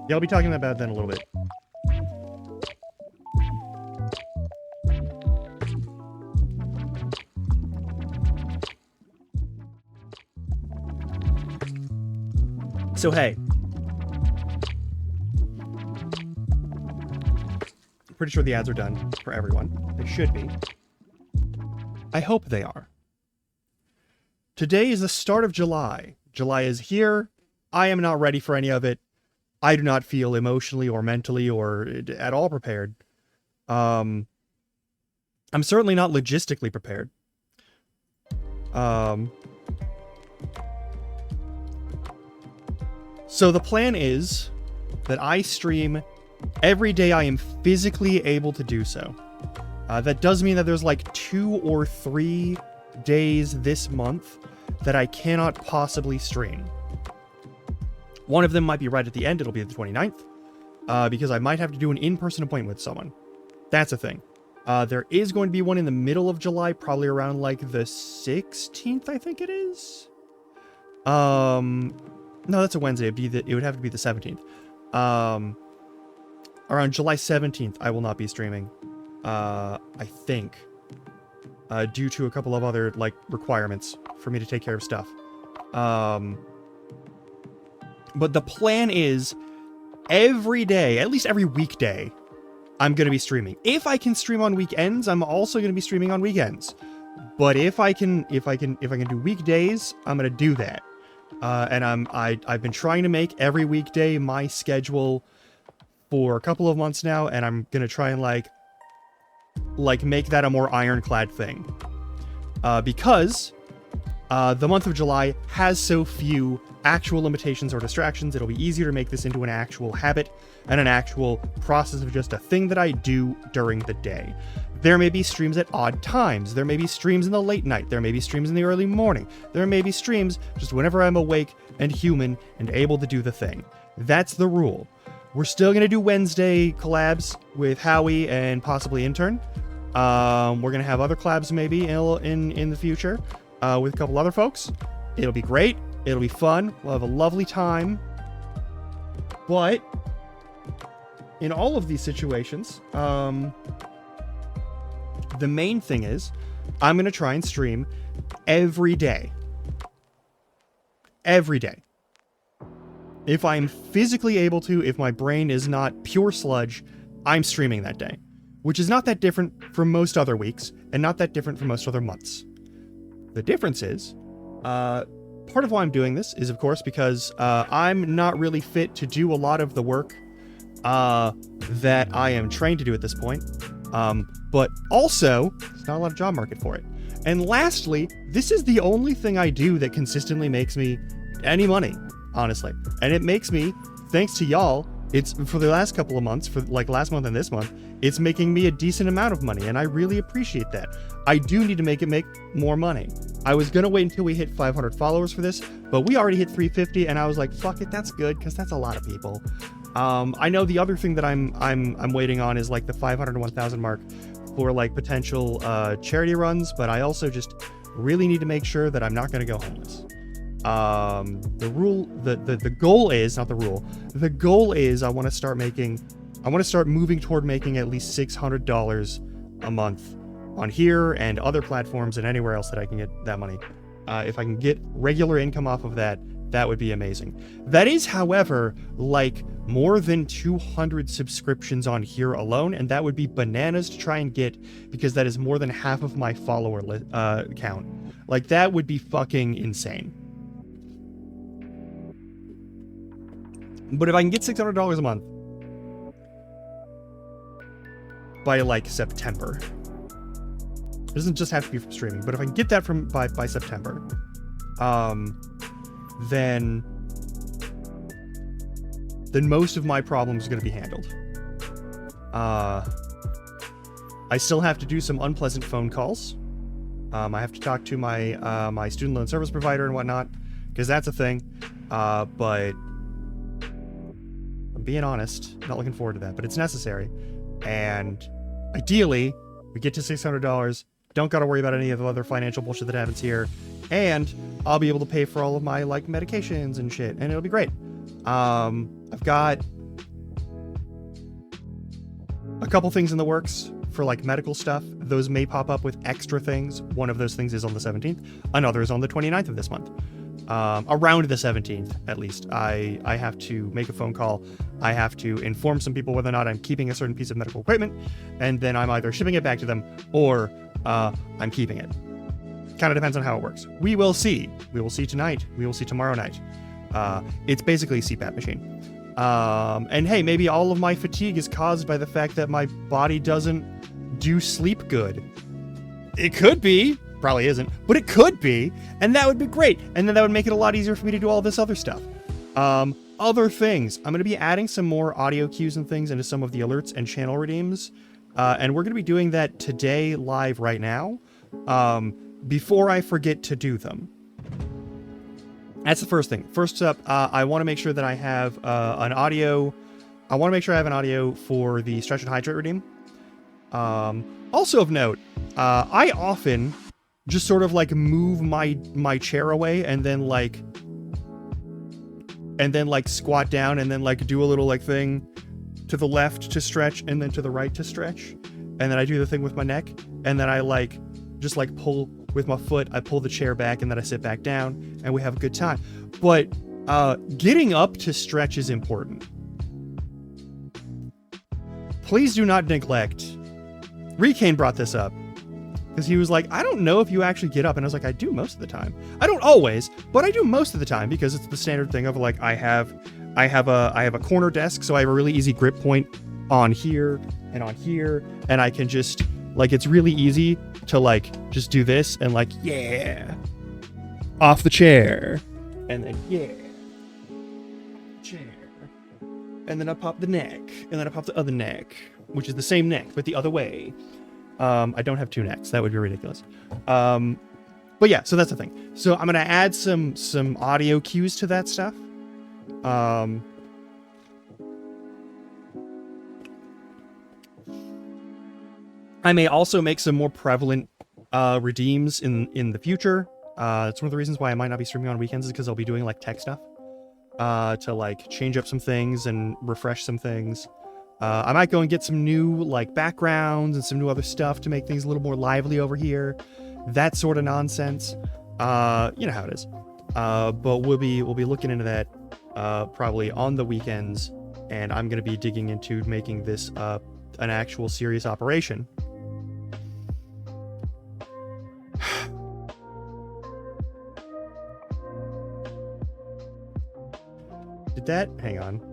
Yeah, I'll be talking about that in a little bit. So hey, pretty sure the ads are done for everyone. They should be. I hope they are. Today is the start of July. July is here. I am not ready for any of it. I do not feel emotionally or mentally or at all prepared. I'm certainly not logistically prepared. So the plan is that I stream every day I am physically able to do so. That does mean that there's like 2 or 3 days this month that I cannot possibly stream. One of them might be right at the end. It'll be the 29th, because I might have to do an in-person appointment with someone. That's a thing. There is going to be one in the middle of July, probably around like the 16th, I think it is. No, that's a Wednesday. It would have to be the 17th. Around July 17th, I will not be streaming. I think. Due to a couple of other, like, requirements for me to take care of stuff. But the plan is, every day, at least every weekday, I'm going to be streaming. If I can stream on weekends, I'm also going to be streaming on weekends. But if I can do weekdays, I'm going to do that. And I've been trying to make every weekday my schedule for a couple of months now, and I'm going to try and like make that a more ironclad thing. Because the month of July has so few actual limitations or distractions, it'll be easier to make this into an actual habit and an actual process of just a thing that I do during the day. There may be streams at odd times. There may be streams in the late night. There may be streams in the early morning. There may be streams just whenever I'm awake and human and able to do the thing. That's the rule. We're still going to do Wednesday collabs with Howie and possibly Intern. We're going to have other collabs maybe in the future with a couple other folks. It'll be great. It'll be fun. We'll have a lovely time. But in all of these situations, the main thing is I'm going to try and stream every day. Every day. If I'm physically able to, if my brain is not pure sludge, I'm streaming that day. Which is not that different from most other weeks, and not that different from most other months. The difference is, part of why I'm doing this is, of course, because I'm not really fit to do a lot of the work that I am trained to do at this point. But also, there's not a lot of job market for it. And lastly, this is the only thing I do that consistently makes me any money, honestly. And it makes me, thanks to y'all, it's for the last couple of months, for like last month and this month, it's making me a decent amount of money, and I really appreciate that. I do need to make more money. I was gonna wait until we hit 500 followers for this, but we already hit 350, and I was like, fuck it, that's good, because that's a lot of people. I know the other thing that I'm waiting on is like the 500 to 1,000 mark for like potential charity runs, but I also just really need to make sure that I'm not gonna go homeless. The goal is not the rule. The goal is I want to start moving toward making at least $600 a month on here and other platforms and anywhere else that I can get that money. If I can get regular income off of that, that would be amazing. That is, however, like more than 200 subscriptions on here alone, and that would be bananas to try and get, because that is more than half of my follower count. Like, that would be fucking insane. But if I can get $600 a month by like September, it doesn't just have to be from streaming, but if I can get that by September, then most of my problems are going to be handled. I still have to do some unpleasant phone calls. I have to talk to my student loan service provider and whatnot, because that's a thing. But I'm being honest, not looking forward to that, but it's necessary. And ideally, we get to $600, don't got to worry about any of the other financial bullshit that happens here, and I'll be able to pay for all of my like medications and shit, and it'll be great. I've got a couple things in the works for like medical stuff. Those may pop up with extra things. One of those things is on the 17th. Another is on the 29th of this month. Around the 17th, at least. I have to make a phone call. I have to inform some people whether or not I'm keeping a certain piece of medical equipment, and then I'm either shipping it back to them or I'm keeping it. Kind of depends on how it works. We will see. We will see tonight. We will see tomorrow night. It's basically a CPAP machine. And hey, maybe all of my fatigue is caused by the fact that my body doesn't do sleep good. It could be. Probably isn't, but it could be, and that would be great. And then that would make it a lot easier for me to do all this other stuff. Other things. I'm going to be adding some more audio cues and things into some of the alerts and channel redeems. And we're going to be doing that today live right now, before I forget to do them. That's the first thing. First up, I want to make sure that I have an audio. I want to make sure I have an audio for the Stretch and Hydrate redeem. Also of note, I often just sort of like move my chair away and then like squat down and then like do a little like thing to the left to stretch and then to the right to stretch. And then I do the thing with my neck and then I like just like pull with my foot. I pull the chair back and then I sit back down and we have a good time. But getting up to stretch is important. Please do not neglect. Recane brought this up because he was like, I don't know if you actually get up. And I was like, I do most of the time. I don't always, but I do most of the time because it's the standard thing of like, I have a corner desk. So I have a really easy grip point on here and on here. And I can just like, it's really easy to like, just do this and like, yeah, off the chair. And then, yeah, chair. And then I pop the neck and then I pop the other neck, which is the same neck, but the other way. I don't have two necks. That would be ridiculous. But yeah, so that's the thing. So I'm going to add some audio cues to that stuff. I may also make some more prevalent redeems in the future. It's one of the reasons why I might not be streaming on weekends is because I'll be doing like tech stuff to like change up some things and refresh some things. I might go and get some new like backgrounds and some new other stuff to make things a little more lively over here. That sort of nonsense. You know how it is. But we'll be looking into that probably on the weekends, and I'm going to be digging into making this an actual serious operation. Did that? Hang on.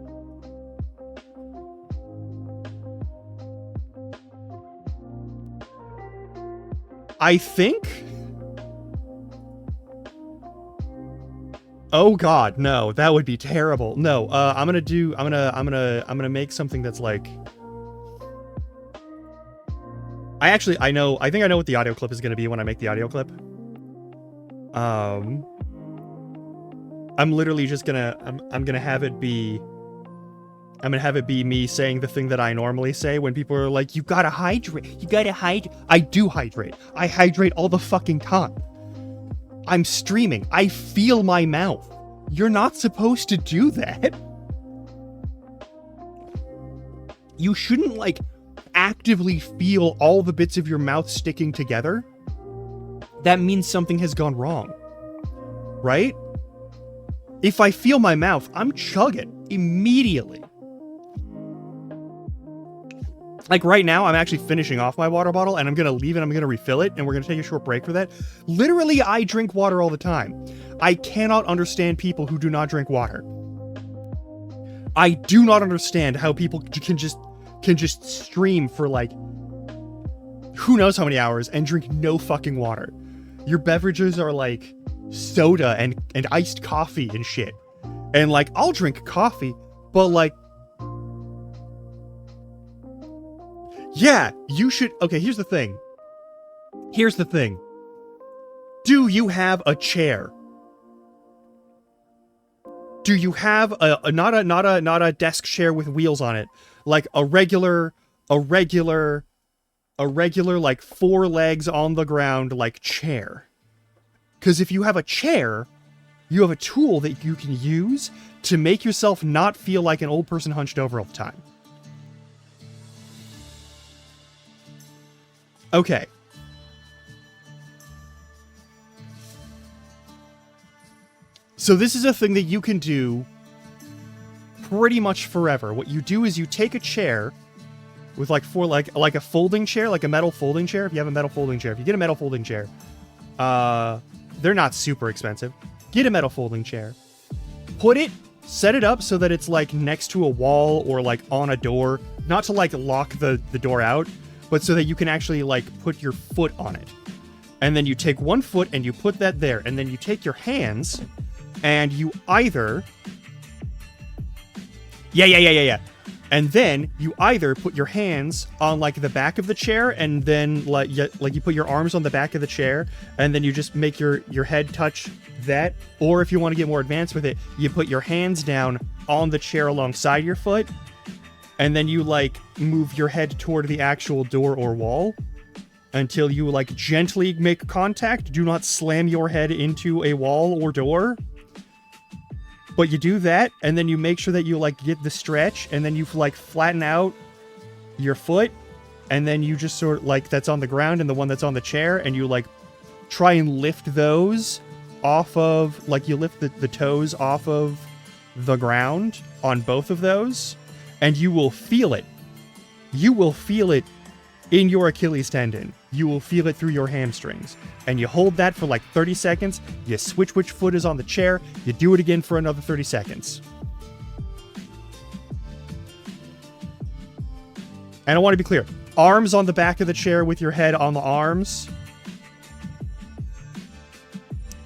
I think. Oh God, no, that would be terrible. No, I'm gonna make something that's like. I think I know what the audio clip is gonna be when I make the audio clip. I'm literally just gonna I'm gonna have it be me saying the thing that I normally say when people are like, you gotta hydrate. You gotta hydrate. I do hydrate. I hydrate all the fucking time. I'm streaming. I feel my mouth. You're not supposed to do that. You shouldn't, like, actively feel all the bits of your mouth sticking together. That means something has gone wrong. Right? If I feel my mouth, I'm chugging immediately. Like right now, I'm actually finishing off my water bottle and I'm going to leave it. I'm going to refill it and we're going to take a short break for that. Literally, I drink water all the time. I cannot understand people who do not drink water. I do not understand how people can just stream for like who knows how many hours and drink no fucking water. Your beverages are like soda and iced coffee and shit. And like, I'll drink coffee, but like, yeah, you should. Okay, here's the thing. Do you have a chair? Do you have not a desk chair with wheels on it, like a regular like 4 legs on the ground like chair? Because if you have a chair, you have a tool that you can use to make yourself not feel like an old person hunched over all the time. Okay. So this is a thing that you can do pretty much forever. What you do is you take a chair with like a folding chair, like a metal folding chair. If you have a metal folding chair, if you get a metal folding chair, they're not super expensive. Get a metal folding chair. Set it up so that it's like next to a wall or like on a door, not to like lock the door out, but so that you can actually like put your foot on it. And then you take one foot and you put that there, and then you take your hands and you either and then you either put your hands on like the back of the chair, and then like you put your arms on the back of the chair, and then you just make your head touch that. Or if you want to get more advanced with it, you put your hands down on the chair alongside your foot, and then you like move your head toward the actual door or wall until you like gently make contact. Do not slam your head into a wall or door. But you do that, and then you make sure that you like get the stretch, and then you like flatten out your foot, and then you just sort of like that's on the ground and the one that's on the chair, and you like try and lift those off of, like you lift the toes off of the ground on both of those, and you will feel it. You will feel it in your Achilles tendon. You will feel it through your hamstrings. And you hold that for like 30 seconds, you switch which foot is on the chair, you do it again for another 30 seconds. And I want to be clear, arms on the back of the chair with your head on the arms.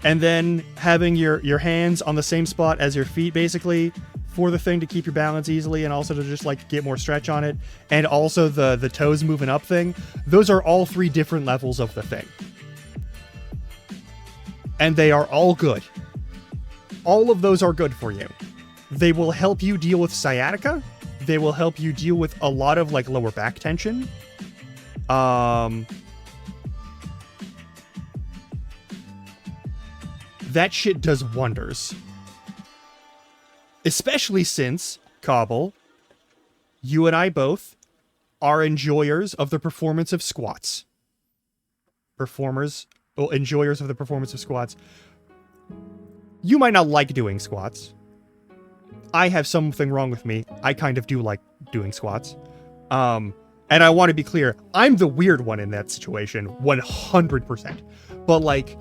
And then having your hands on the same spot as your feet, basically, for the thing to keep your balance easily, and also to just like get more stretch on it, and also the toes moving up thing. Those are all 3 different levels of the thing. And they are all good. All of those are good for you. They will help you deal with sciatica. They will help you deal with a lot of like lower back tension. That shit does wonders. Especially since, Cobble, you and I both are enjoyers of the performance of squats. Enjoyers of the performance of squats. You might not like doing squats. I have something wrong with me. I kind of do like doing squats. And I want to be clear, I'm the weird one in that situation, 100%. But like,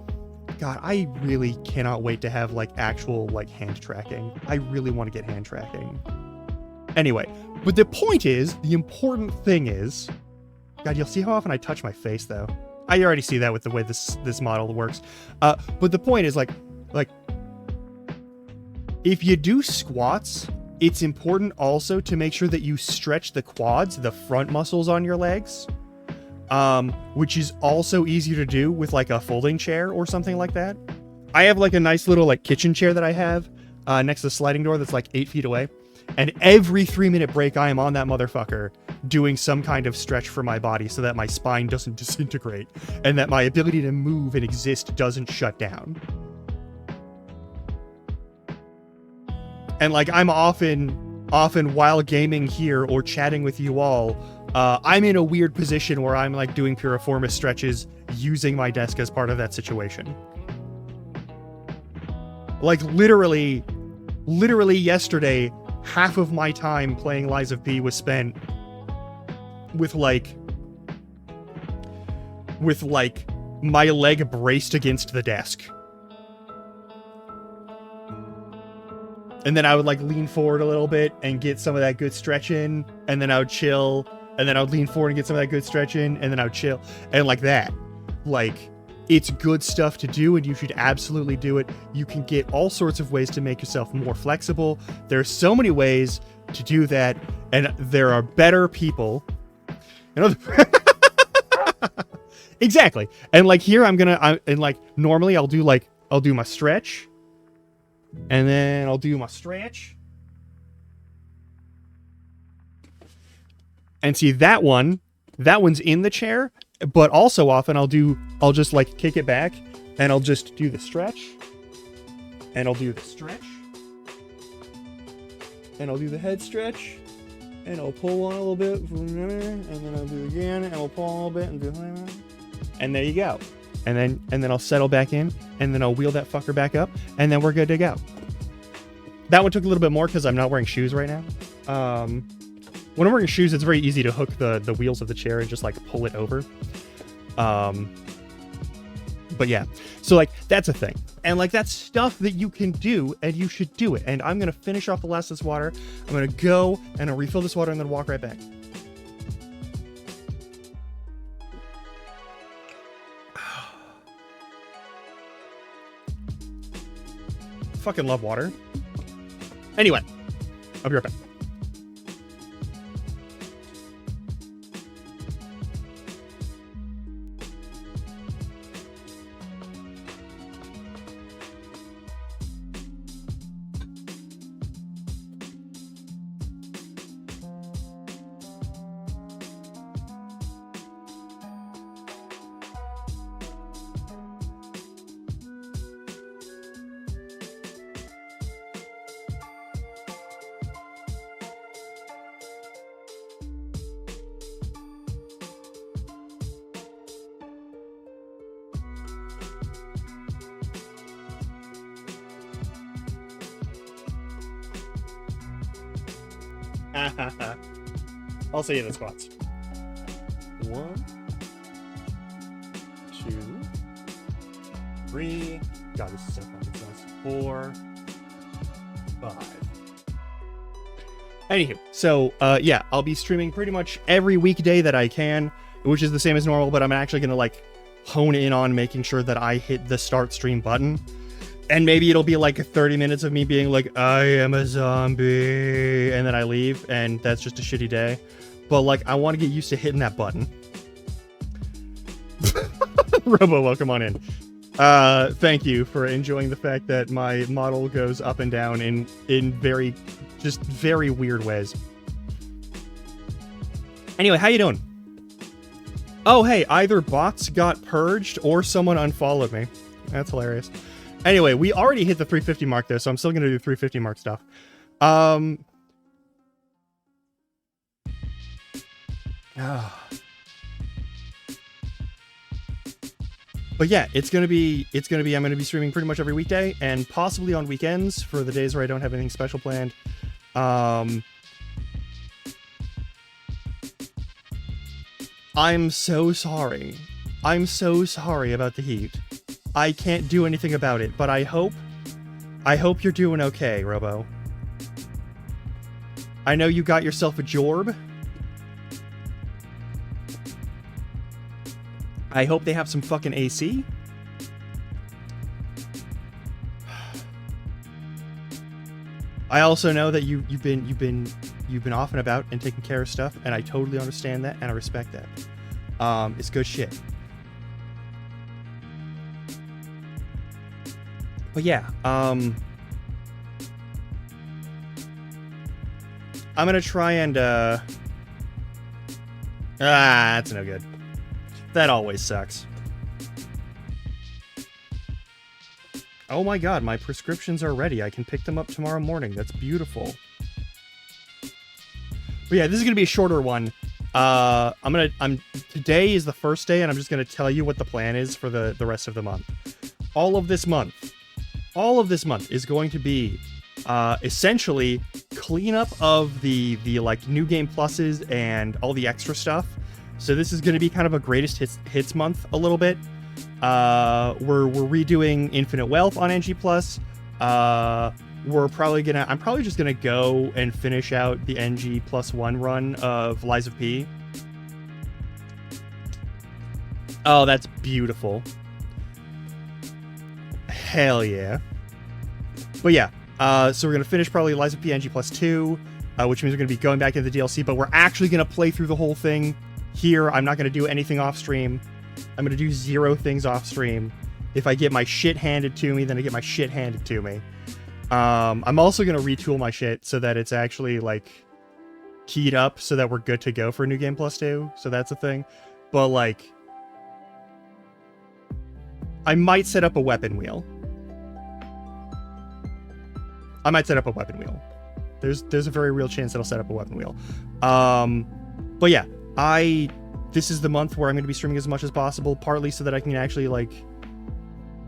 God, I really cannot wait to have like actual like hand tracking. I really want to get hand tracking. Anyway, but the point is, the important thing is, God, you'll see how often I touch my face though. I already see that with the way this model works. But the point is like if you do squats, it's important also to make sure that you stretch the quads, the front muscles on your legs. Which is also easier to do with like a folding chair or something like that. I have like a nice little like kitchen chair that I have next to the sliding door that's like 8 feet away. And every 3-minute break, I am on that motherfucker doing some kind of stretch for my body so that my spine doesn't disintegrate and that my ability to move and exist doesn't shut down. And like I'm often while gaming here or chatting with you all, I'm in a weird position where I'm like doing piriformis stretches using my desk as part of that situation. Like literally yesterday, half of my time playing Lies of P was spent with my leg braced against the desk. And then I would like lean forward a little bit and get some of that good stretch in, and then I would chill. And then I would lean forward and get some of that good stretch in, and then I would chill. And like that. Like, it's good stuff to do, and you should absolutely do it. You can get all sorts of ways to make yourself more flexible. There are so many ways to do that, and there are better people. Exactly. And like here, normally I'll do my stretch, and then I'll do my stretch. And see that one's in the chair, but also often I'll just like kick it back and I'll just do the stretch. And I'll do the stretch. And I'll do the head stretch. and I'll pull on a little bit, and then I'll do it again, and we'll pull on a little bit, and do, and there you go. And then I'll settle back in, and then I'll wheel that fucker back up, and then we're good to go. That one took a little bit more because I'm not wearing shoes right now. When I'm wearing shoes, it's very easy to hook the wheels of the chair and just like pull it over. But yeah, so like that's a thing, and like that's stuff that you can do, and you should do it. And I'm gonna finish off the last of this water. I'm gonna go and I'll refill this water and then walk right back. Fucking love water. Anyway, I'll be right back. I'll see you in the squats. 1, 2, 3. God, this is so fucking sus. 4, 5. Anywho, so yeah, I'll be streaming pretty much every weekday that I can, which is the same as normal, but I'm actually gonna like hone in on making sure that I hit the start stream button. And maybe it'll be like 30 minutes of me being like, I am a zombie, and then I leave, and that's just a shitty day. But like, I want to get used to hitting that button. Robo, welcome on in. Thank you for enjoying the fact that my model goes up and down in very, just very weird ways. Anyway, how you doing? Oh, hey, either bots got purged or someone unfollowed me. That's hilarious. Anyway, we already hit the 350 mark there, so I'm still going to do 350 mark stuff. But yeah, I'm going to be streaming pretty much every weekday and possibly on weekends for the days where I don't have anything special planned. I'm so sorry. I'm so sorry about the heat. I can't do anything about it, but I hope you're doing okay, Robo. I know you got yourself a jorb. I hope they have some fucking AC. I also know that you've been off and about and taking care of stuff, and I totally understand that and I respect that. It's good shit. But yeah, I'm gonna try and that's no good. That always sucks. Oh my god, my prescriptions are ready. I can pick them up tomorrow morning. That's beautiful. But yeah, this is gonna be a shorter one. Today is the first day, and I'm just gonna tell you what the plan is for the rest of the month. All of this month is going to be essentially cleanup of the like new game pluses and all the extra stuff. So this is going to be kind of a greatest hits month a little bit. We're redoing Infinite Wealth on NG Plus. I'm probably just gonna go and finish out the NG +1 run of Lies of P. Oh, that's beautiful. Hell yeah. But yeah, so we're going to finish probably Lies of P NG +2, which means we're going to be going back into the DLC, but we're actually going to play through the whole thing here. I'm not going to do anything off stream. I'm going to do 0 things off stream. If I get my shit handed to me, then I get my shit handed to me. I'm also going to retool my shit so that it's actually like keyed up so that we're good to go for New Game +2. So that's a thing. But like, I might set up a weapon wheel. There's a very real chance that I'll set up a weapon wheel. But yeah, this is the month where I'm going to be streaming as much as possible, partly so that I can actually like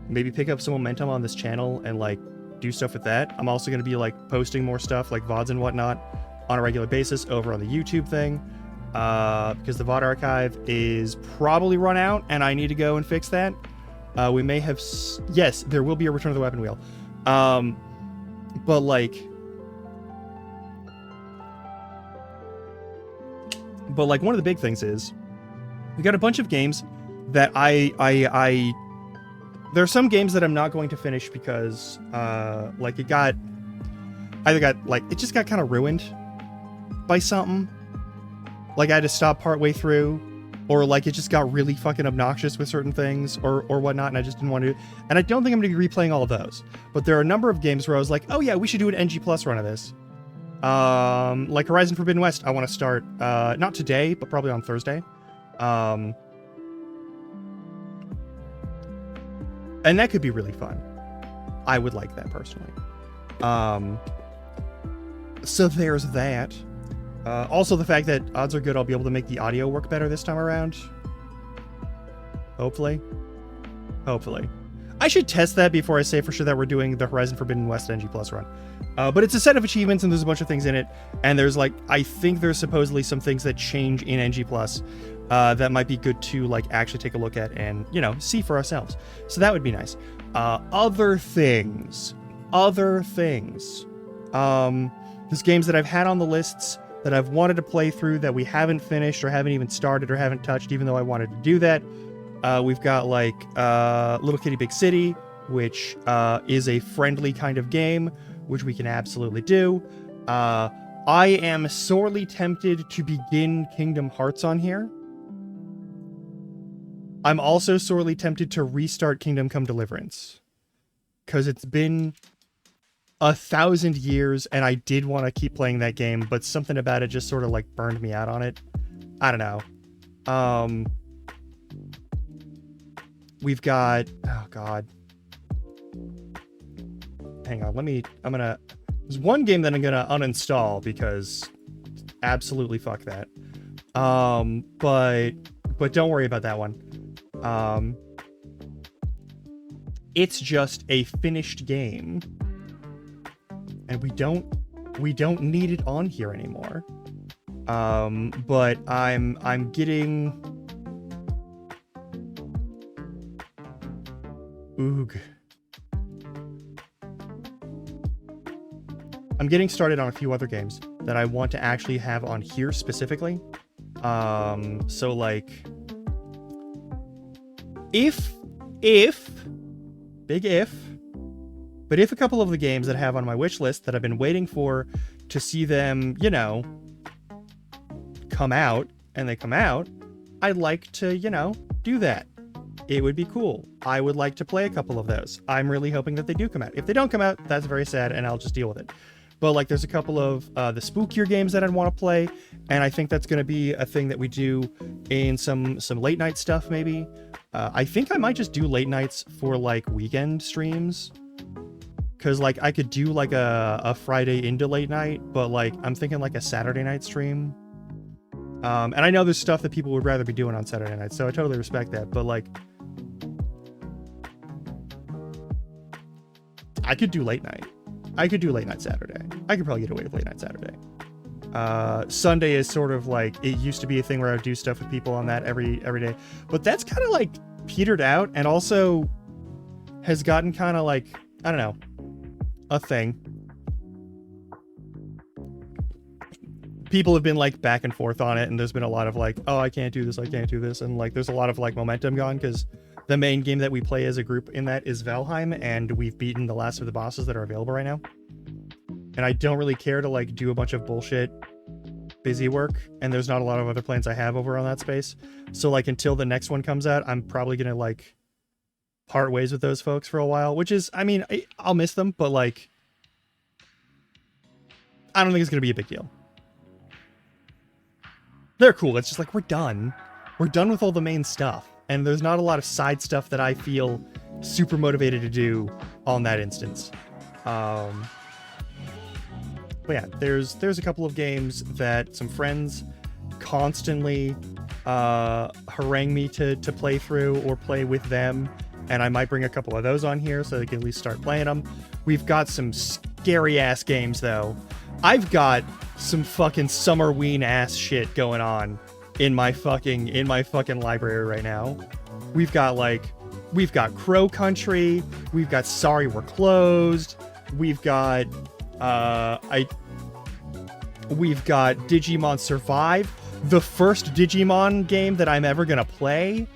maybe pick up some momentum on this channel and like do stuff with that. I'm also going to be like posting more stuff like VODs and whatnot on a regular basis over on the YouTube thing, because the VOD archive is probably run out and I need to go and fix that. We may have, yes, there will be a Return of the Weapon Wheel. But like one of the big things is we got a bunch of games that there are some games that I'm not going to finish because like it just got kind of ruined by something. Like I had to stop partway through, or like it just got really fucking obnoxious with certain things or whatnot, and I just didn't want to. And I don't think I'm going to be replaying all of those. But there are a number of games where I was like, oh yeah, we should do an NG Plus run of this. Like Horizon Forbidden West, I want to start not today, but probably on Thursday. And that could be really fun. I would like that personally. So there's that. Also the fact that odds are good I'll be able to make the audio work better this time around. Hopefully. I should test that before I say for sure that we're doing the Horizon Forbidden West NG Plus run. But it's a set of achievements and there's a bunch of things in it. And there's like, I think there's supposedly some things that change in NG Plus that might be good to like actually take a look at and, you know, see for ourselves. So that would be nice. Other things. There's games that I've had on the lists that I've wanted to play through that we haven't finished or haven't even started or haven't touched, even though I wanted to do that. We've got like Little Kitty Big City, which is a friendly kind of game, which we can absolutely do. I am sorely tempted to begin Kingdom Hearts on here. I'm also sorely tempted to restart Kingdom Come Deliverance, because it's been 1,000 years and I did want to keep playing that game, but something about it just sort of like burned me out on it. I don't know. We've got, oh god, hang on, there's one game that I'm gonna uninstall because absolutely fuck that. But don't worry about that one. It's just a finished game and we don't need it on here anymore. But I'm getting Oog. I'm getting started on a few other games that I want to actually have on here specifically. So like if big if, but if a couple of the games that I have on my wish list that I've been waiting for to see them, you know, come out, and they come out, I'd like to, you know, do that. It would be cool. I would like to play a couple of those. I'm really hoping that they do come out. If they don't come out, that's very sad, and I'll just deal with it. But like, there's a couple of the spookier games that I'd want to play, and I think that's going to be a thing that we do in some late night stuff, maybe. I think I might just do late nights for like weekend streams, because like I could do like a Friday into late night, but like I'm thinking like a Saturday night stream. And I know there's stuff that people would rather be doing on Saturday night, so I totally respect that. But like, I could do late night. I could do late night Saturday. I could probably get away with late night Saturday. Sunday is sort of like, it used to be a thing where I would do stuff with people on that every day, but that's kind of like petered out, and also has gotten kind of like, I don't know, a thing. People have been like back and forth on it, and there's been a lot of like, oh, I can't do this, and like there's a lot of like momentum gone, because the main game that we play as a group in that is Valheim, and we've beaten the last of the bosses that are available right now. And I don't really care to like do a bunch of bullshit busy work, and there's not a lot of other plans I have over on that space. So like until the next one comes out, I'm probably gonna like part ways with those folks for a while, which is, I mean, I'll miss them, but like, I don't think it's gonna be a big deal. They're cool. It's just like, we're done with all the main stuff, and there's not a lot of side stuff that I feel super motivated to do on that instance. yeah, there's a couple of games that some friends constantly harangue me to play through or play with them, and I might bring a couple of those on here so they can at least start playing them. We've got some scary ass games though. I've got some fucking Summerween ass shit going on in my fucking library right now. We've got Crow Country, we've got Sorry We're Closed, we've got Digimon Survive, the first Digimon game that I'm ever gonna play.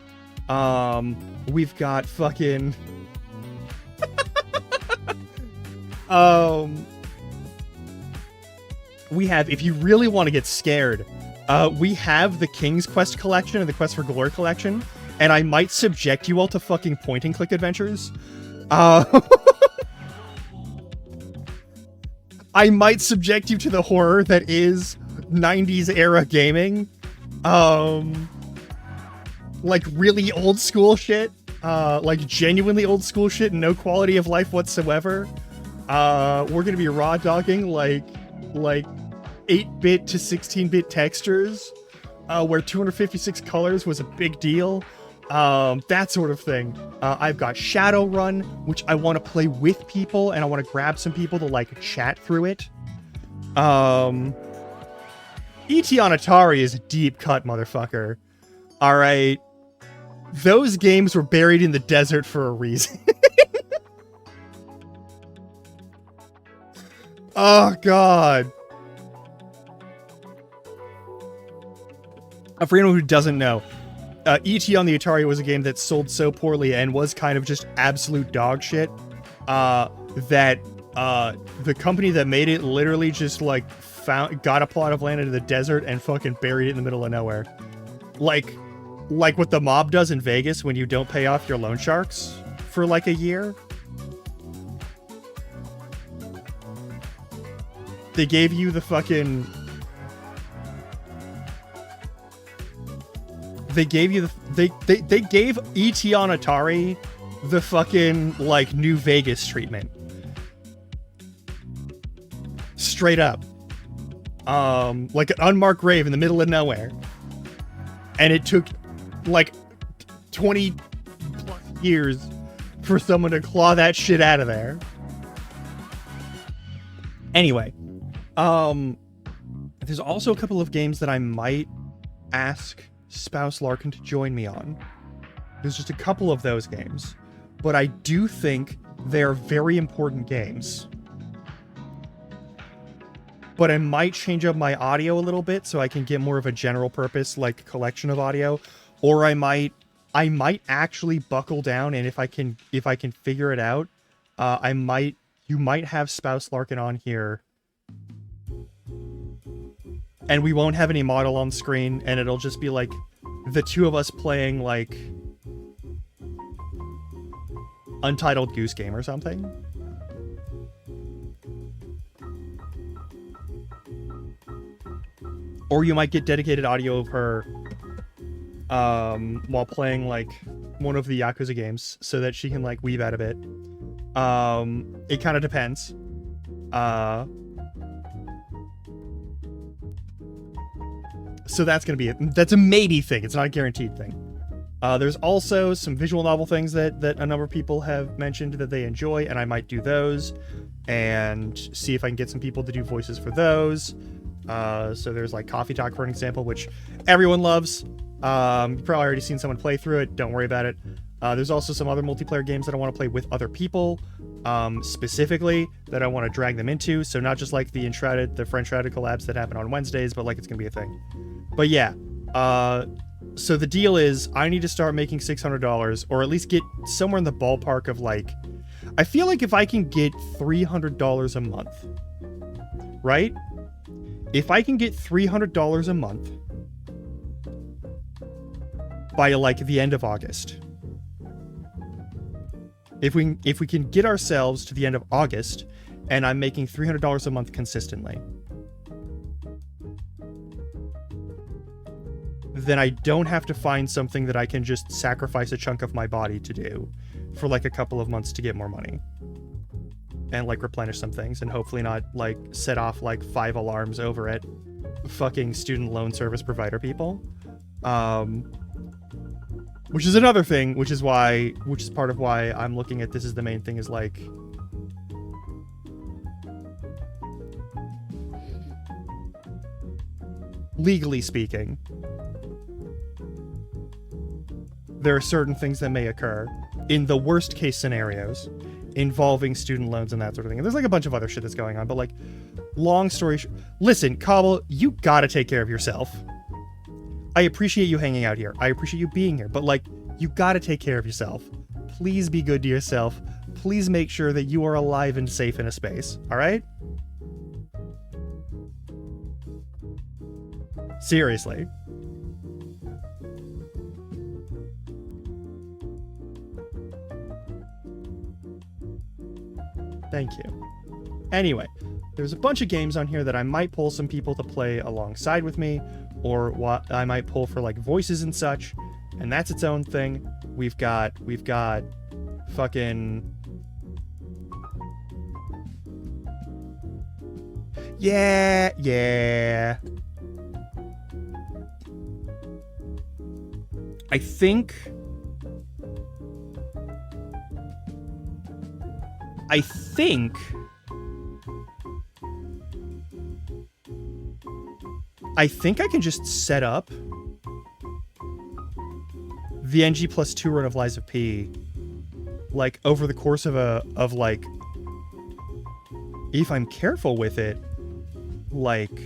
We've got fucking we have, if you really want to get scared, we have the King's Quest collection and the Quest for Glory collection, and I might subject you all to fucking point and click adventures. I might subject you to the horror that is 90s era gaming. Like really old school shit. Like genuinely old school shit, no quality of life whatsoever. We're gonna be raw dogging like 8-bit to 16-bit textures, where 256 colors was a big deal. That sort of thing. I've got Shadowrun, which I want to play with people, and I want to grab some people to like chat through it. E.T. on Atari is a deep cut, motherfucker. All right, those games were buried in the desert for a reason. Oh god. For anyone who doesn't know, E.T. on the Atari was a game that sold so poorly and was kind of just absolute dog shit, that the company that made it literally just like got a plot of land into the desert and fucking buried it in the middle of nowhere. Like what the mob does in Vegas when you don't pay off your loan sharks for like a year. They gave you the fucking... They gave you the... They gave E.T. on Atari the fucking, like, New Vegas treatment. Straight up. Like an unmarked grave in the middle of nowhere. And it took, like, 20 plus years for someone to claw that shit out of there. Anyway. There's also a couple of games that I might ask Spouse Larkin to join me on. There's just a couple of those games, but I do think they're very important games. But I might change up my audio a little bit so I can get more of a general purpose, like, collection of audio, or I might actually buckle down, and if I can figure it out, you might have Spouse Larkin on here. And we won't have any model on screen, and it'll just be like the two of us playing like Untitled Goose Game or something. Or you might get dedicated audio of her while playing like one of the Yakuza games so that she can like weave out a bit. It kind of depends. So that's a maybe thing. It's not a guaranteed thing. There's also some visual novel things that a number of people have mentioned that they enjoy, and I might do those and see if I can get some people to do voices for those. So there's like Coffee Talk, for an example, which everyone loves. You've probably already seen someone play through it. Don't worry about it. There's also some other multiplayer games that I want to play with other people, specifically that I want to drag them into. So not just like the French Shrouded collabs that happen on Wednesdays, but like it's going to be a thing. But yeah, so the deal is I need to start making $600, or at least get somewhere in the ballpark of like, I feel like if I can get $300 a month, right? If I can get $300 a month by like the end of August, if we can get ourselves to the end of August and I'm making $300 a month consistently, then I don't have to find something that I can just sacrifice a chunk of my body to do for like a couple of months to get more money. and like replenish some things and hopefully not like set off like 5 alarms over at fucking student loan service provider people. Which is another thing, which is part of why I'm looking at this as the main thing, is like, legally speaking, there are certain things that may occur in the worst case scenarios involving student loans and that sort of thing. And there's like a bunch of other shit that's going on, but like, long story listen, Cobble, you gotta take care of yourself. I appreciate you hanging out here. I appreciate you being here, but like, you gotta take care of yourself. Please be good to yourself. Please make sure that you are alive and safe in a space, all right? Seriously. Thank you. Anyway, there's a bunch of games on here that I might pull some people to play alongside with me, or what I might pull for like voices and such, and that's its own thing. We've got fucking yeah. I think I can just set up the NG+2 run of Lies of P, like, over the course of like, if I'm careful with it, like,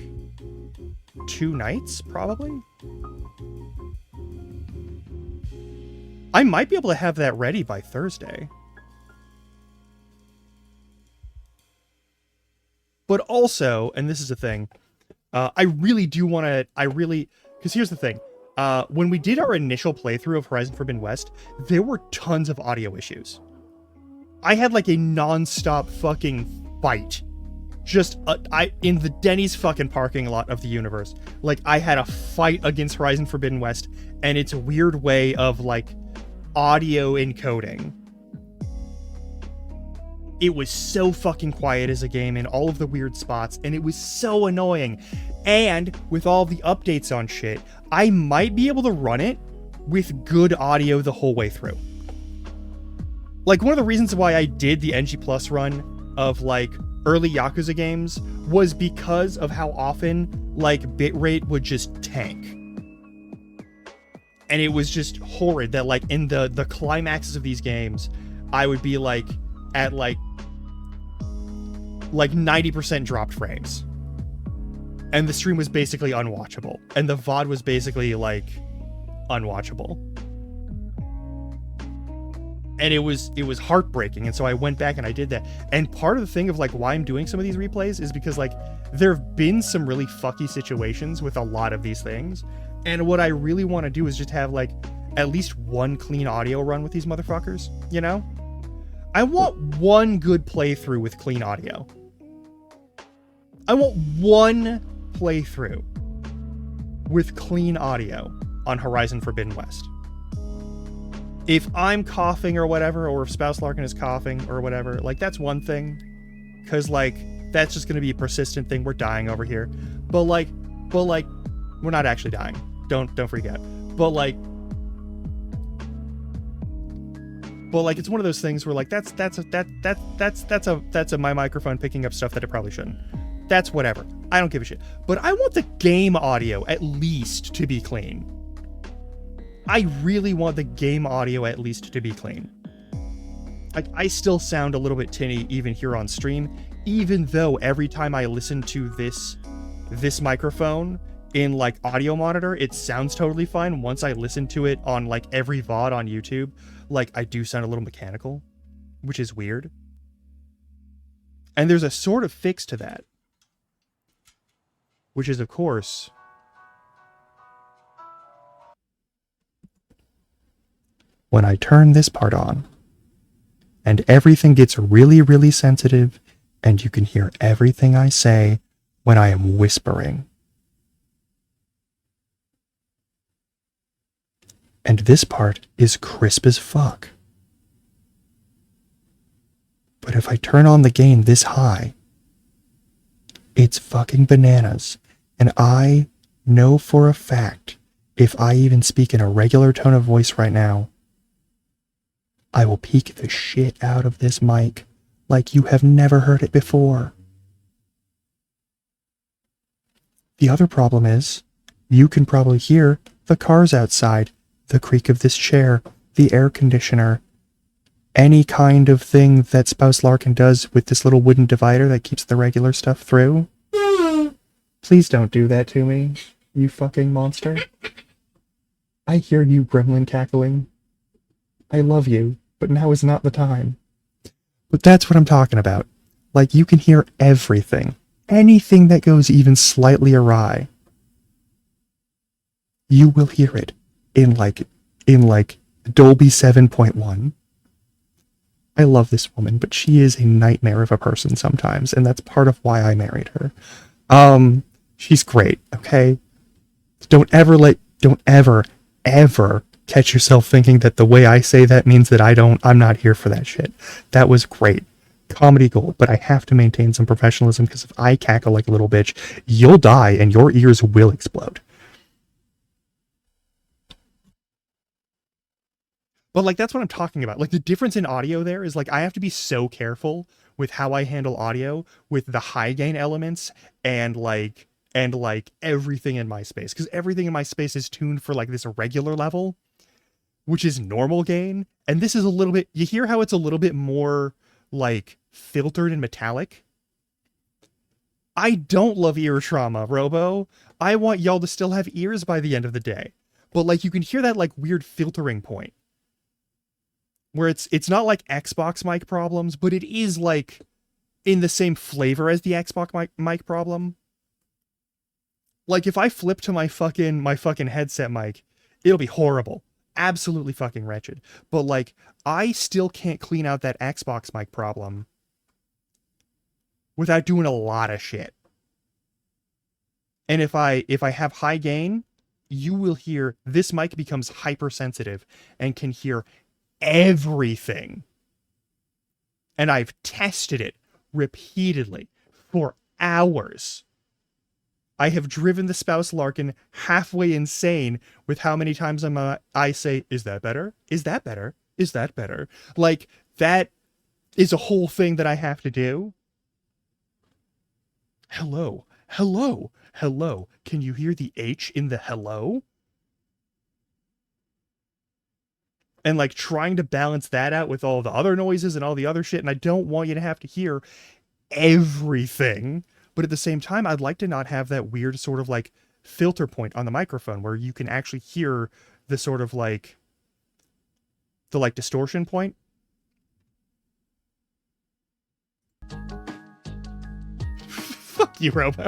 2 nights, probably? I might be able to have that ready by Thursday. But also, and this is the thing, I really do want to, because here's the thing. When we did our initial playthrough of Horizon Forbidden West, there were tons of audio issues. I had like a non-stop fucking fight. Just, in the Denny's fucking parking lot of the universe. Like, I had a fight against Horizon Forbidden West and its weird way of like, audio encoding. It was so fucking quiet as a game in all of the weird spots, and it was so annoying. And with all the updates on shit, I might be able to run it with good audio the whole way through. Like, one of the reasons why I did the NG Plus run of, like, early Yakuza games was because of how often, like, bitrate would just tank. And it was just horrid that, like, in the climaxes of these games, I would be, like, at, like 90% dropped frames. And the stream was basically unwatchable. And the VOD was basically, like, unwatchable. And it was heartbreaking. And so I went back and I did that. And part of the thing of, like, why I'm doing some of these replays is because, like, there have been some really fucky situations with a lot of these things. And what I really want to do is just have, like, at least one clean audio run with these motherfuckers, you know? I want one good playthrough with clean audio. I want one playthrough with clean audio on Horizon Forbidden West. If I'm coughing or whatever, or if Spouse Larkin is coughing or whatever, like, that's one thing. Because, like, that's just going to be a persistent thing. We're dying over here. But, like, we're not actually dying. Don't freak out. But, like, it's one of those things where, like, that's a my microphone picking up stuff that it probably shouldn't. That's whatever. I don't give a shit. But I want the game audio at least to be clean. I really want the game audio at least to be clean. Like, I still sound a little bit tinny even here on stream, even though every time I listen to this microphone in, like, audio monitor, it sounds totally fine. Once I listen to it on, like, every VOD on YouTube, like, I do sound a little mechanical, which is weird. And there's a sort of fix to that, which is, of course, when I turn this part on, and everything gets really, really sensitive, and you can hear everything I say when I am whispering. And this part is crisp as fuck. But if I turn on the gain this high, it's fucking bananas. And I know for a fact, if I even speak in a regular tone of voice right now, I will peak the shit out of this mic like you have never heard it before. The other problem is, you can probably hear the cars outside, the creak of this chair, the air conditioner, any kind of thing that Spouse Larkin does with this little wooden divider that keeps the regular stuff through. Please don't do that to me, you fucking monster. I hear you, gremlin cackling. I love you, but now is not the time. But that's what I'm talking about. Like, you can hear everything. Anything that goes even slightly awry. You will hear it in like Dolby 7.1. I love this woman, but she is a nightmare of a person sometimes, and that's part of why I married her. She's great, okay? Don't ever catch yourself thinking that the way I say that means that I'm not here for that shit. That was great. Comedy gold, but I have to maintain some professionalism, because if I cackle like a little bitch, you'll die and your ears will explode. But like, that's what I'm talking about. Like, the difference in audio there is like, I have to be so careful with how I handle audio with the high gain elements and like everything in my space, because everything in my space is tuned for like this regular level, which is normal gain, and this is a little bit, you hear how it's a little bit more like filtered and metallic? I don't love ear trauma, Robo. I want y'all to still have ears by the end of the day. But like, you can hear that like weird filtering point where it's not like Xbox mic problems, but it is like in the same flavor as the Xbox mic problem. Like, if I flip to my fucking headset mic, it'll be horrible. Absolutely fucking wretched. But like, I still can't clean out that Xbox mic problem without doing a lot of shit. And if I have high gain, you will hear this mic becomes hypersensitive and can hear everything. And I've tested it repeatedly for hours. I have driven the Spouse Larkin halfway insane with how many times I say, is that better? Is that better? Is that better? Like, that is a whole thing that I have to do. Hello, hello, hello. Can you hear the H in the hello? And like, trying to balance that out with all the other noises and all the other shit. And I don't want you to have to hear everything. But at the same time, I'd like to not have that weird sort of like filter point on the microphone where you can actually hear the sort of like, the like distortion point. Fuck you, Robo.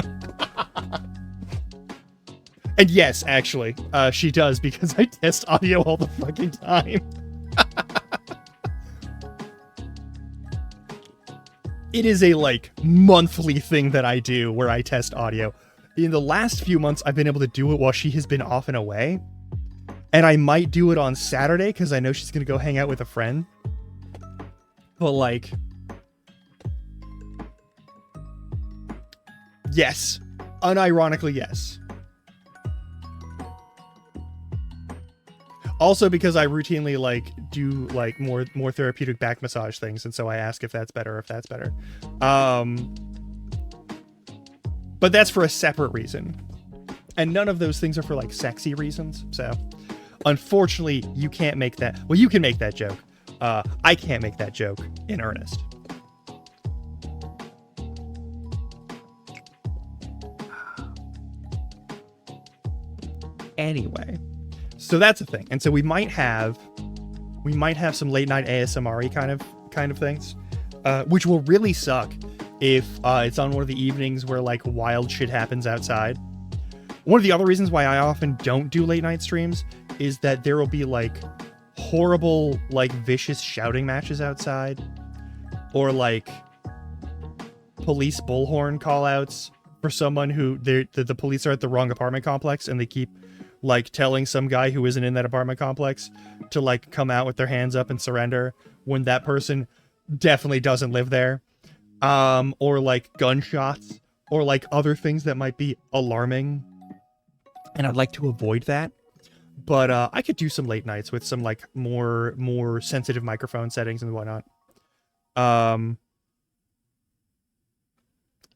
And yes, actually, she does, because I test audio all the fucking time. It is a like monthly thing that I do where I test audio. In the last few months, I've been able to do it while she has been off and away. And I might do it on Saturday because I know she's going to go hang out with a friend. But like, yes. Unironically, yes. Also because I routinely like do like more therapeutic back massage things, and so I ask if that's better. But that's for a separate reason. And none of those things are for like sexy reasons. So unfortunately, you can't make that. Well, you can make that joke. I can't make that joke in earnest. Anyway. So that's a thing. And so we might have some late night ASMR kind of things, which will really suck if it's on one of the evenings where like wild shit happens outside. One of the other reasons why I often don't do late night streams is that there will be like horrible, like vicious shouting matches outside, or like police bullhorn call outs for someone who the police are at the wrong apartment complex and they keep like telling some guy who isn't in that apartment complex to like come out with their hands up and surrender, when that person definitely doesn't live there. Or like gunshots, or like other things that might be alarming. And I'd like to avoid that. But I could do some late nights with some like more sensitive microphone settings and whatnot.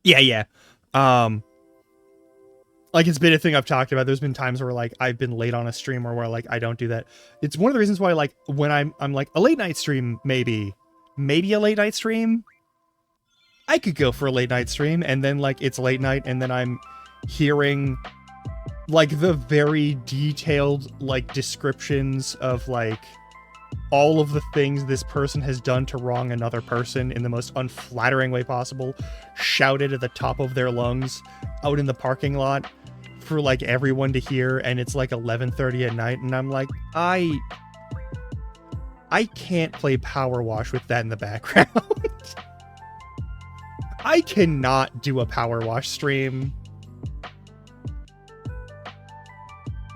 Yeah. Like, it's been a thing I've talked about. There's been times where like I've been late on a stream, or where like I don't do that. It's one of the reasons why like when I'm like a late night stream, maybe a late night stream. I could go for a late night stream, and then like it's late night, and then I'm hearing like the very detailed like descriptions of like all of the things this person has done to wrong another person in the most unflattering way possible, shouted at the top of their lungs out in the parking lot for like everyone to hear, and it's like 11:30 at night, and I'm like, I can't play Power Wash with that in the background. I cannot do a Power Wash stream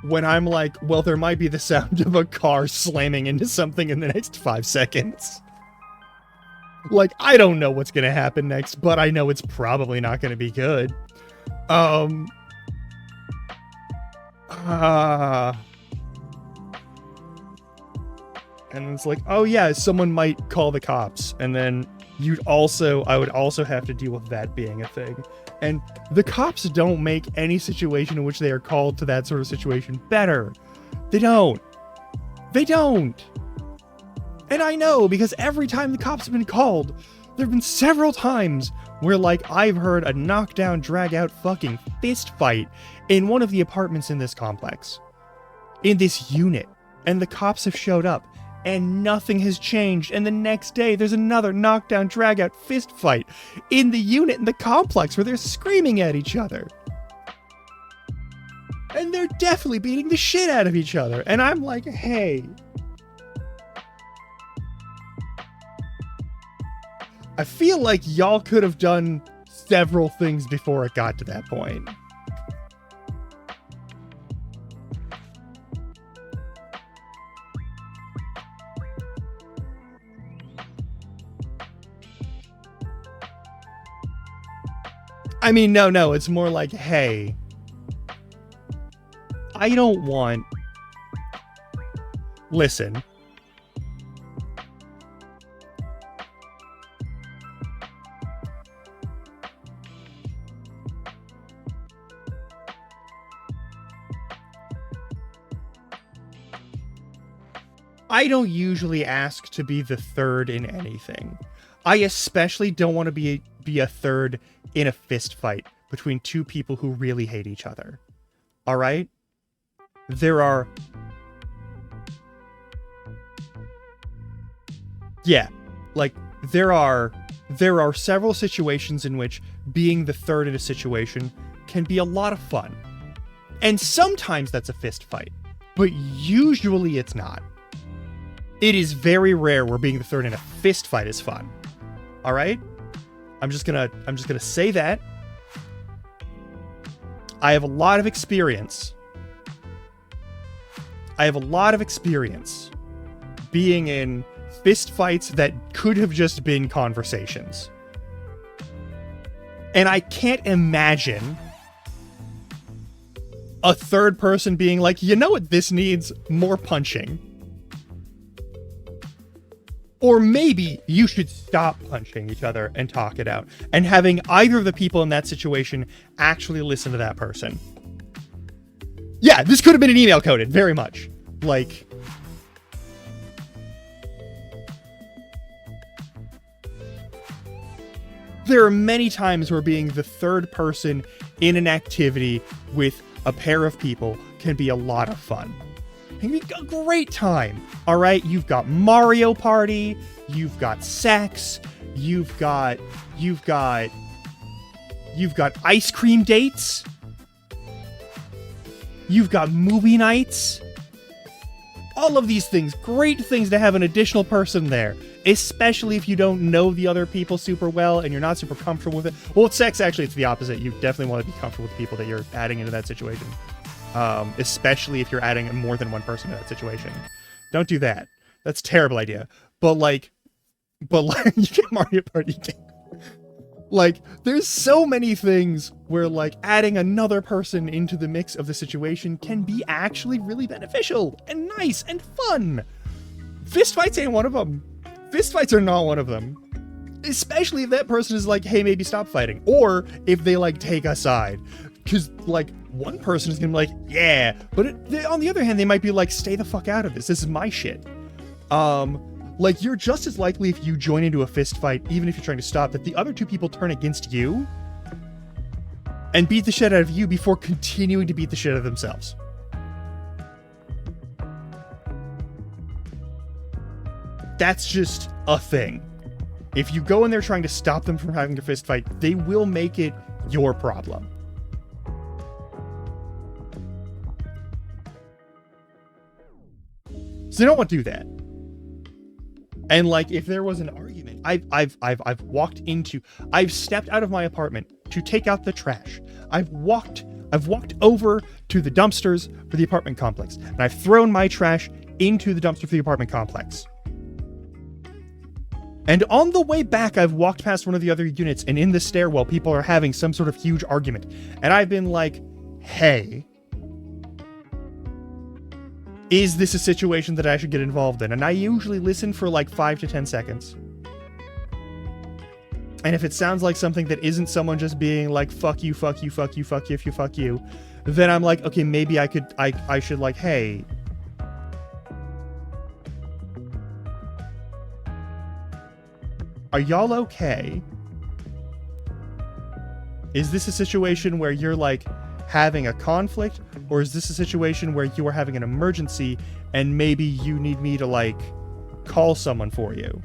when I'm like, well, there might be the sound of a car slamming into something in the next 5 seconds. Like, I don't know what's gonna happen next, but I know it's probably not gonna be good. And it's like, oh yeah, someone might call the cops, and then I would also have to deal with that being a thing. And the cops don't make any situation in which they are called to that sort of situation better. They don't. And I know, because every time the cops have been called, there have been several times where, like, I've heard a knockdown, drag-out fucking fist fight in one of the apartments in this complex. In this unit. And the cops have showed up. And nothing has changed, and the next day there's another knockdown, drag-out fist fight in the unit in the complex where they're screaming at each other. And they're definitely beating the shit out of each other. And I'm like, hey. I feel like y'all could have done several things before it got to that point. I mean, no, it's more like, hey, I don't want... Listen. I don't usually ask to be the third in anything. I especially don't want to be a third in a fist fight between two people who really hate each other. All right? There are several situations in which being the third in a situation can be a lot of fun. And sometimes that's a fist fight, but usually it's not. It is very rare where being the third in a fist fight is fun. All right? I'm just gonna say that. I have a lot of experience. Being in fist fights that could have just been conversations. And I can't imagine a third person being like, you know what this needs? More punching. Or maybe you should stop punching each other and talk it out. And having either of the people in that situation actually listen to that person. Yeah, this could have been an email coded, very much. Like... There are many times where being the third person in an activity with a pair of people can be a lot of fun. It can be a great time. All right, you've got Mario Party, you've got sex, you've got ice cream dates, you've got movie nights. All of these things, great things to have an additional person there, especially if you don't know the other people super well and you're not super comfortable with it. Well, with sex, actually, it's the opposite. You definitely want to be comfortable with the people that you're adding into that situation. Especially if you're adding more than one person to that situation. Don't do that. That's a terrible idea. But, like, But like, you get Mario Party game. Like, there's so many things where like adding another person into the mix of the situation can be actually really beneficial and nice and fun. Fistfights ain't one of them. Fistfights are not one of them. Especially if that person is like, hey, maybe stop fighting. Or if they like take a side. Because like one person is gonna be like, yeah. But on the other hand, they might be like, stay the fuck out of this. This is my shit. Like, you're just as likely if you join into a fist fight, even if you're trying to stop, that the other two people turn against you and beat the shit out of you before continuing to beat the shit out of themselves. That's just a thing. If you go in there trying to stop them from having a fist fight, they will make it your problem. So they don't want to do that. And like, if there was an argument, I've stepped out of my apartment to take out the trash. I've walked over to the dumpsters for the apartment complex, and I've thrown my trash into the dumpster for the apartment complex. And on the way back, I've walked past one of the other units, and in the stairwell, people are having some sort of huge argument. And I've been like, hey, is this a situation that I should get involved in? And I usually listen for like 5 to 10 seconds. And if it sounds like something that isn't someone just being like, fuck you, fuck you, fuck you, fuck you, if you fuck you, then I'm like, okay, maybe I should like, hey, are y'all okay? Is this a situation where you're like having a conflict, or is this a situation where you are having an emergency and maybe you need me to like call someone for you?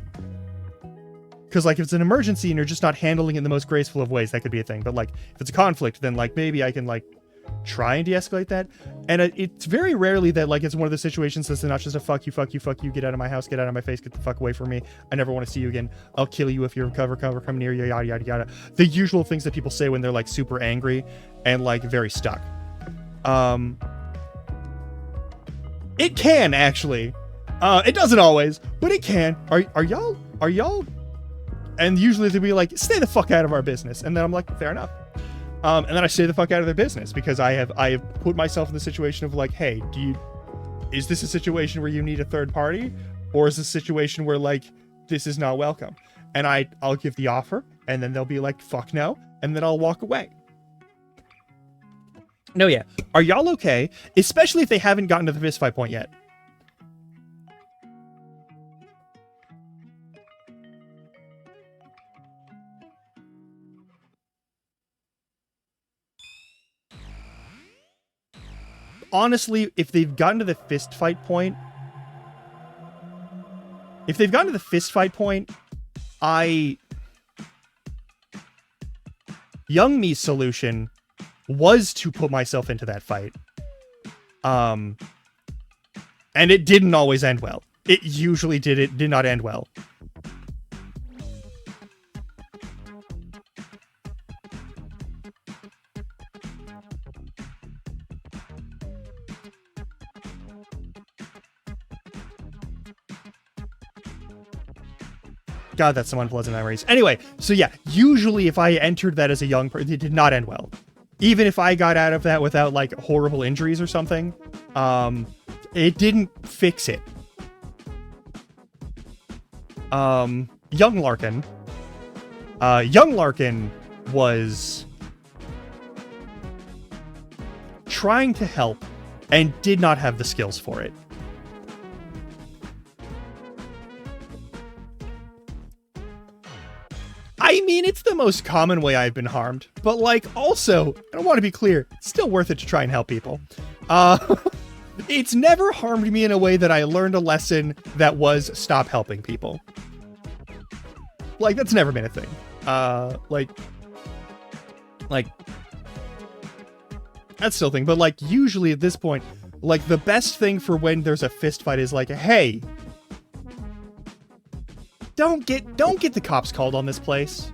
Because like if it's an emergency and you're just not handling it in the most graceful of ways, that could be a thing. But like if it's a conflict, then like maybe I can like try and de-escalate that. And it's very rarely that like it's one of the situations that's not just a fuck you, fuck you, fuck you, get out of my house, get out of my face, get the fuck away from me, I never want to see you again, I'll kill you if you come near you, yada yada yada. The usual things that people say when they're like super angry and like very stuck. It can actually. It doesn't always, but it can. Are y'all? And usually they'll be like, stay the fuck out of our business. And then I'm like, fair enough. And then I stay the fuck out of their business because I have put myself in the situation of like, hey, is this a situation where you need a third party, or is this a situation where like this is not welcome? And I'll give the offer, and then they'll be like, fuck no, and then I'll walk away. No, yeah. Are y'all okay? Especially if they haven't gotten to the fist fight point yet. Honestly, if they've gotten to the fist fight point, Young me's solution was to put myself into that fight. And it didn't always end well. It usually did not end well. God, that's some unpleasant memories. Anyway, so yeah, usually if I entered that as a young person, it did not end well. Even if I got out of that without like horrible injuries or something, it didn't fix it. Young Larkin was trying to help and did not have the skills for it. I mean, it's the most common way I've been harmed, but like also, I want to be clear, it's still worth it to try and help people. It's never harmed me in a way that I learned a lesson that was stop helping people. Like, that's never been a thing. Like, that's still a thing, but like usually at this point, like the best thing for when there's a fist fight is like, hey, Don't get the cops called on this place.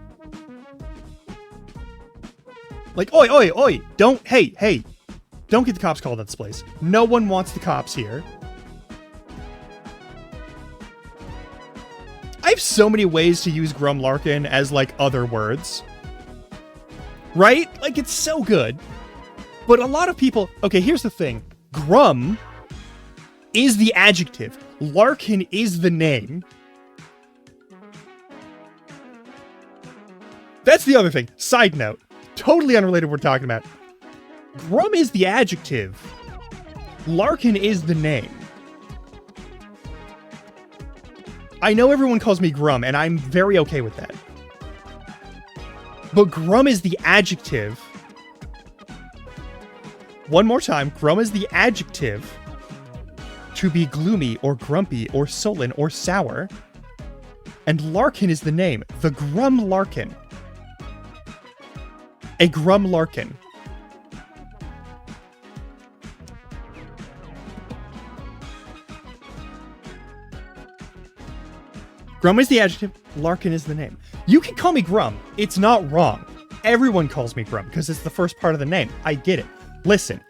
Like, oi, oi, oi, hey, don't get the cops called on this place. No one wants the cops here. I have so many ways to use Grum Larkin as, like, other words. Right? Like, it's so good. But a lot of people... Okay, here's the thing. Grum is the adjective. Larkin is the name. That's the other thing. Side note. Totally unrelated to what we're talking about. Grum is the adjective. Larkin is the name. I know everyone calls me Grum, and I'm very okay with that. But Grum is the adjective. One more time. Grum is the adjective to be gloomy or grumpy or sullen or sour. And Larkin is the name. The Grum Larkin. A Grum Larkin. Grum is the adjective, Larkin is the name. You can call me Grum. It's not wrong. Everyone calls me Grum because it's the first part of the name. I get it. Listen.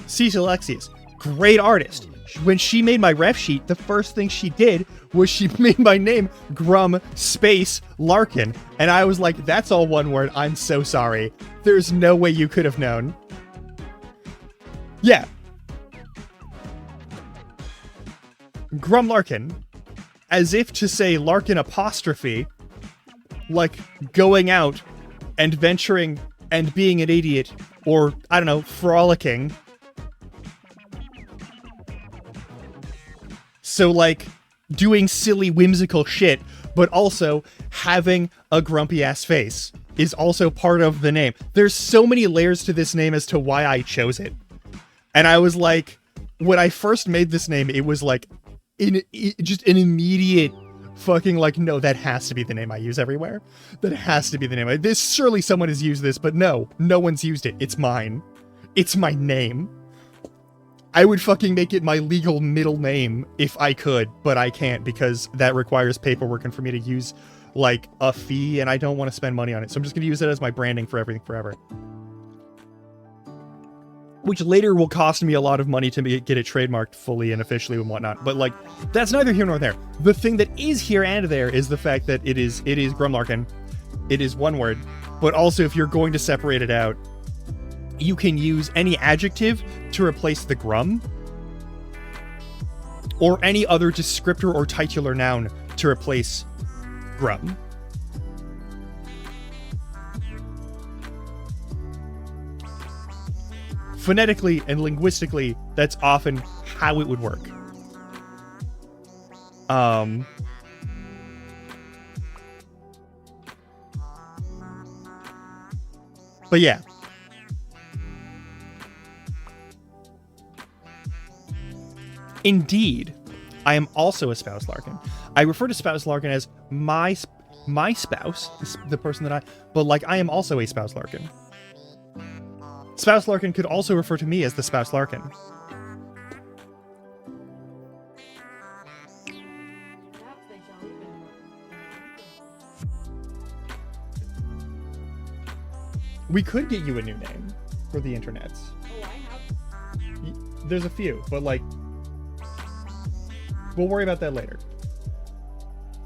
Cecil Alexius, great artist. When she made my ref sheet, the first thing she did was she made my name Grum space Larkin. And I was like, that's all one word. I'm so sorry. There's no way you could have known. Yeah. Grum Larkin. As if to say Larkin apostrophe. Like going out and venturing and being an idiot. Or, I don't know, frolicking. So, like, doing silly, whimsical shit, but also having a grumpy-ass face is also part of the name. There's so many layers to this name as to why I chose it. And I was like, when I first made this name, it was like, just an immediate fucking like, no, that has to be the name I use everywhere. That has to be the name. Surely someone has used this, but no one's used it. It's mine. It's my name. I would fucking make it my legal middle name if I could, but I can't because that requires paperwork and for me to use, like, a fee, and I don't want to spend money on it. So I'm just going to use it as my branding for everything forever. Which later will cost me a lot of money to get it trademarked fully and officially and whatnot. But, like, that's neither here nor there. The thing that is here and there is the fact that it is Grum Larkin. It is one word. But also, if you're going to separate it out, you can use any adjective to replace the Grum, or any other descriptor or titular noun to replace Grum. Phonetically and linguistically, that's often how it would work. But yeah. Indeed, I am also a spouse Larkin. I refer to spouse Larkin as my spouse, the person that but like I am also a spouse Larkin. Spouse Larkin could also refer to me as the spouse Larkin. We could get you a new name for the internets. Oh, I have. There's a few, but like, we'll worry about that later.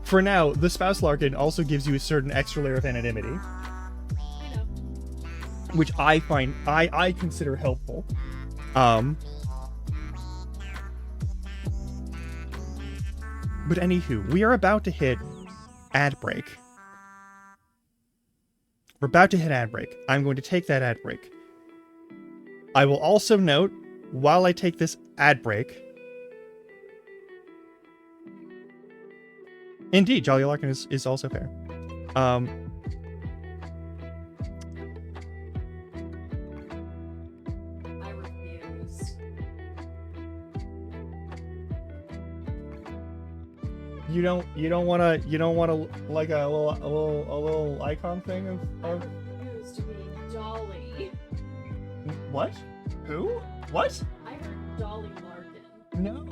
For now, the spouse Larkin also gives you a certain extra layer of anonymity. I know. Which I find, I consider helpful. But anywho, we are about to hit ad break. We're about to hit ad break. I'm going to take that ad break. I will also note, while I take this ad break, indeed, Jolly Larkin is also fair. I refuse. You don't want to like a little icon thing of I refuse to be Jolly. what? Who? What? I heard Jolly Larkin. No.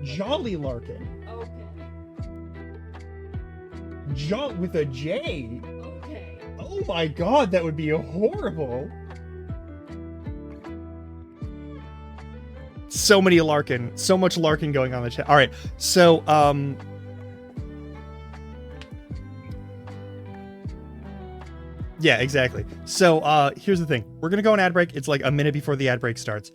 Jolly Larkin. Okay. With a J. Okay. Oh my god, that would be horrible. So much Larkin going on in the chat. All right, so Yeah, exactly. So here's the thing. We're gonna go on ad break. It's like a minute before the ad break starts.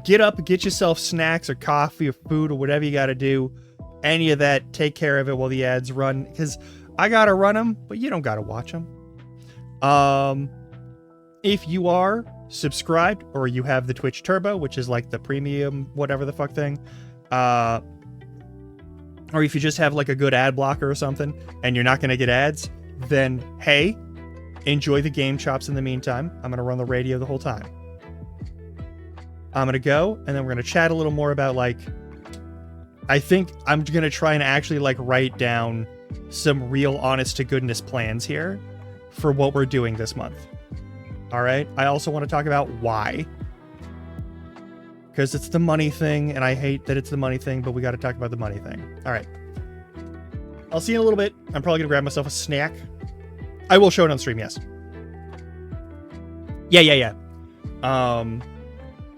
Get up, get yourself snacks or coffee or food or whatever you gotta do. Any of that, take care of it while the ads run. Because I gotta run them, but you don't gotta watch them. If you are subscribed or you have the Twitch Turbo, which is like the premium whatever the fuck thing, or if you just have like a good ad blocker or something and you're not gonna get ads, then hey, enjoy the game chops in the meantime. I'm gonna run the radio the whole time. I'm gonna go, and then we're gonna chat a little more about, like, I think I'm gonna try and actually like write down some real honest to goodness plans here for what we're doing this month. All right. I also want to talk about why, because it's the money thing, and I hate that it's the money thing, but we got to talk about the money thing. All right. I'll see you in a little bit. I'm probably gonna grab myself a snack. I will show it on stream, yes. Yeah.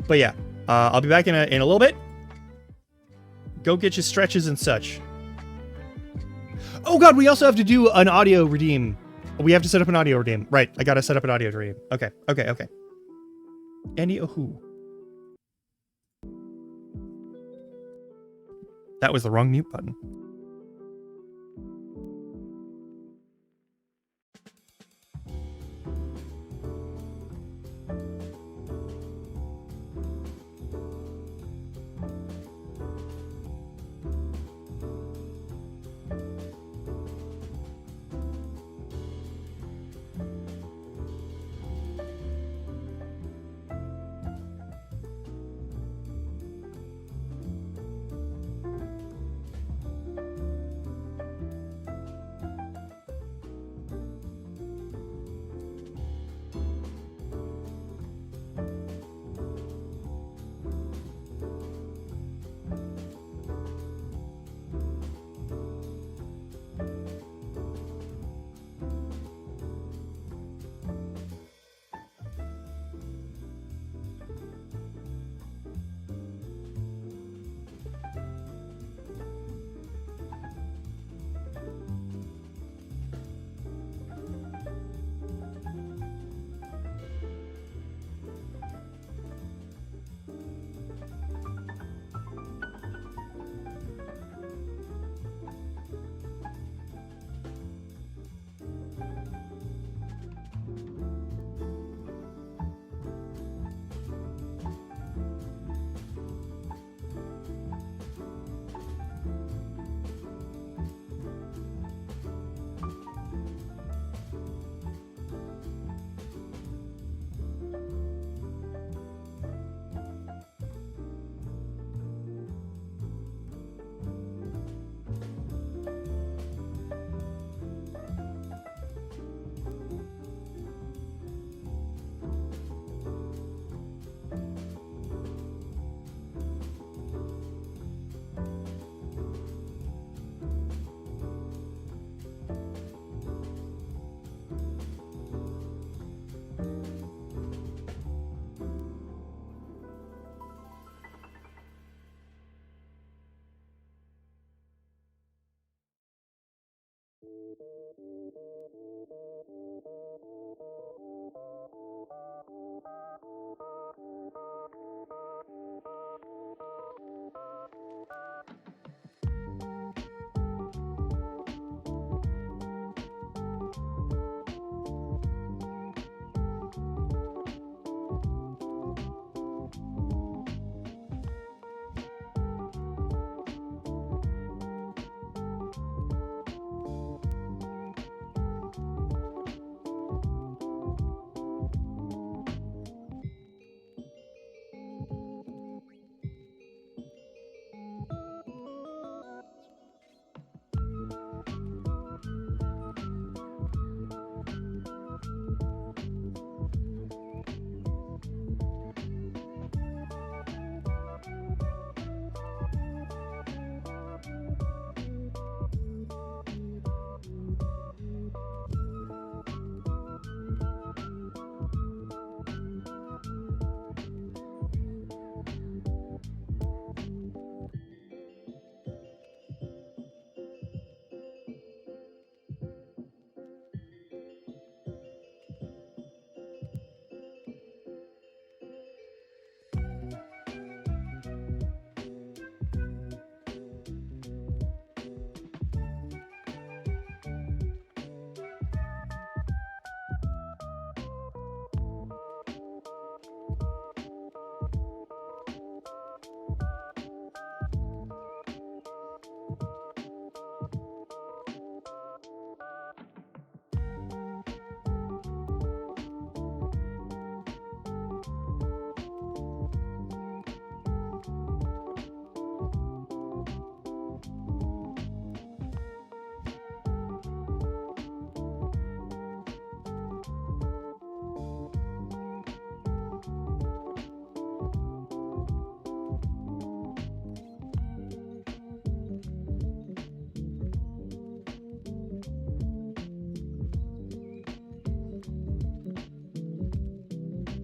But yeah, I'll be back in a little bit. Go get your stretches and such. Oh god, we also have to do an audio redeem. We have to set up an audio redeem. Right, I gotta set up an audio redeem. Okay. Anywho. That was the wrong mute button.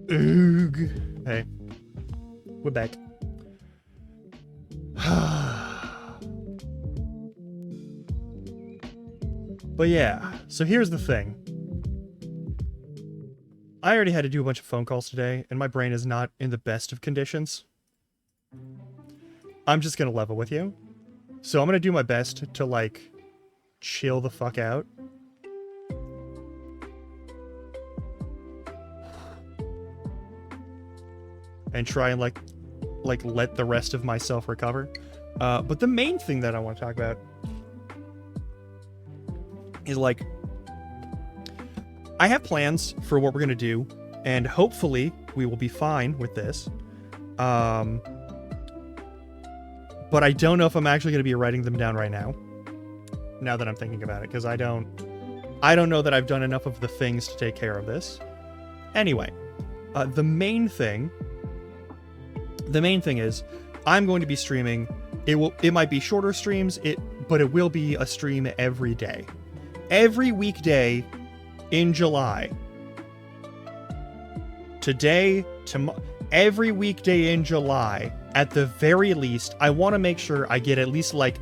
Oog. Hey. We're back. But yeah, so here's the thing. I already had to do a bunch of phone calls today, and my brain is not in the best of conditions. I'm just gonna level with you. So I'm gonna do my best to, like, chill the fuck out. And try and, like let the rest of myself recover. But the main thing that I want to talk about is, like, I have plans for what we're going to do, and hopefully we will be fine with this. But I don't know if I'm actually going to be writing them down right now that I'm thinking about it, because I don't know that I've done enough of the things to take care of this. Anyway, the main thing is I'm going to be streaming. It might be shorter streams, but it will be a stream every day. Every weekday in July. Every weekday in July, at the very least, I want to make sure I get at least like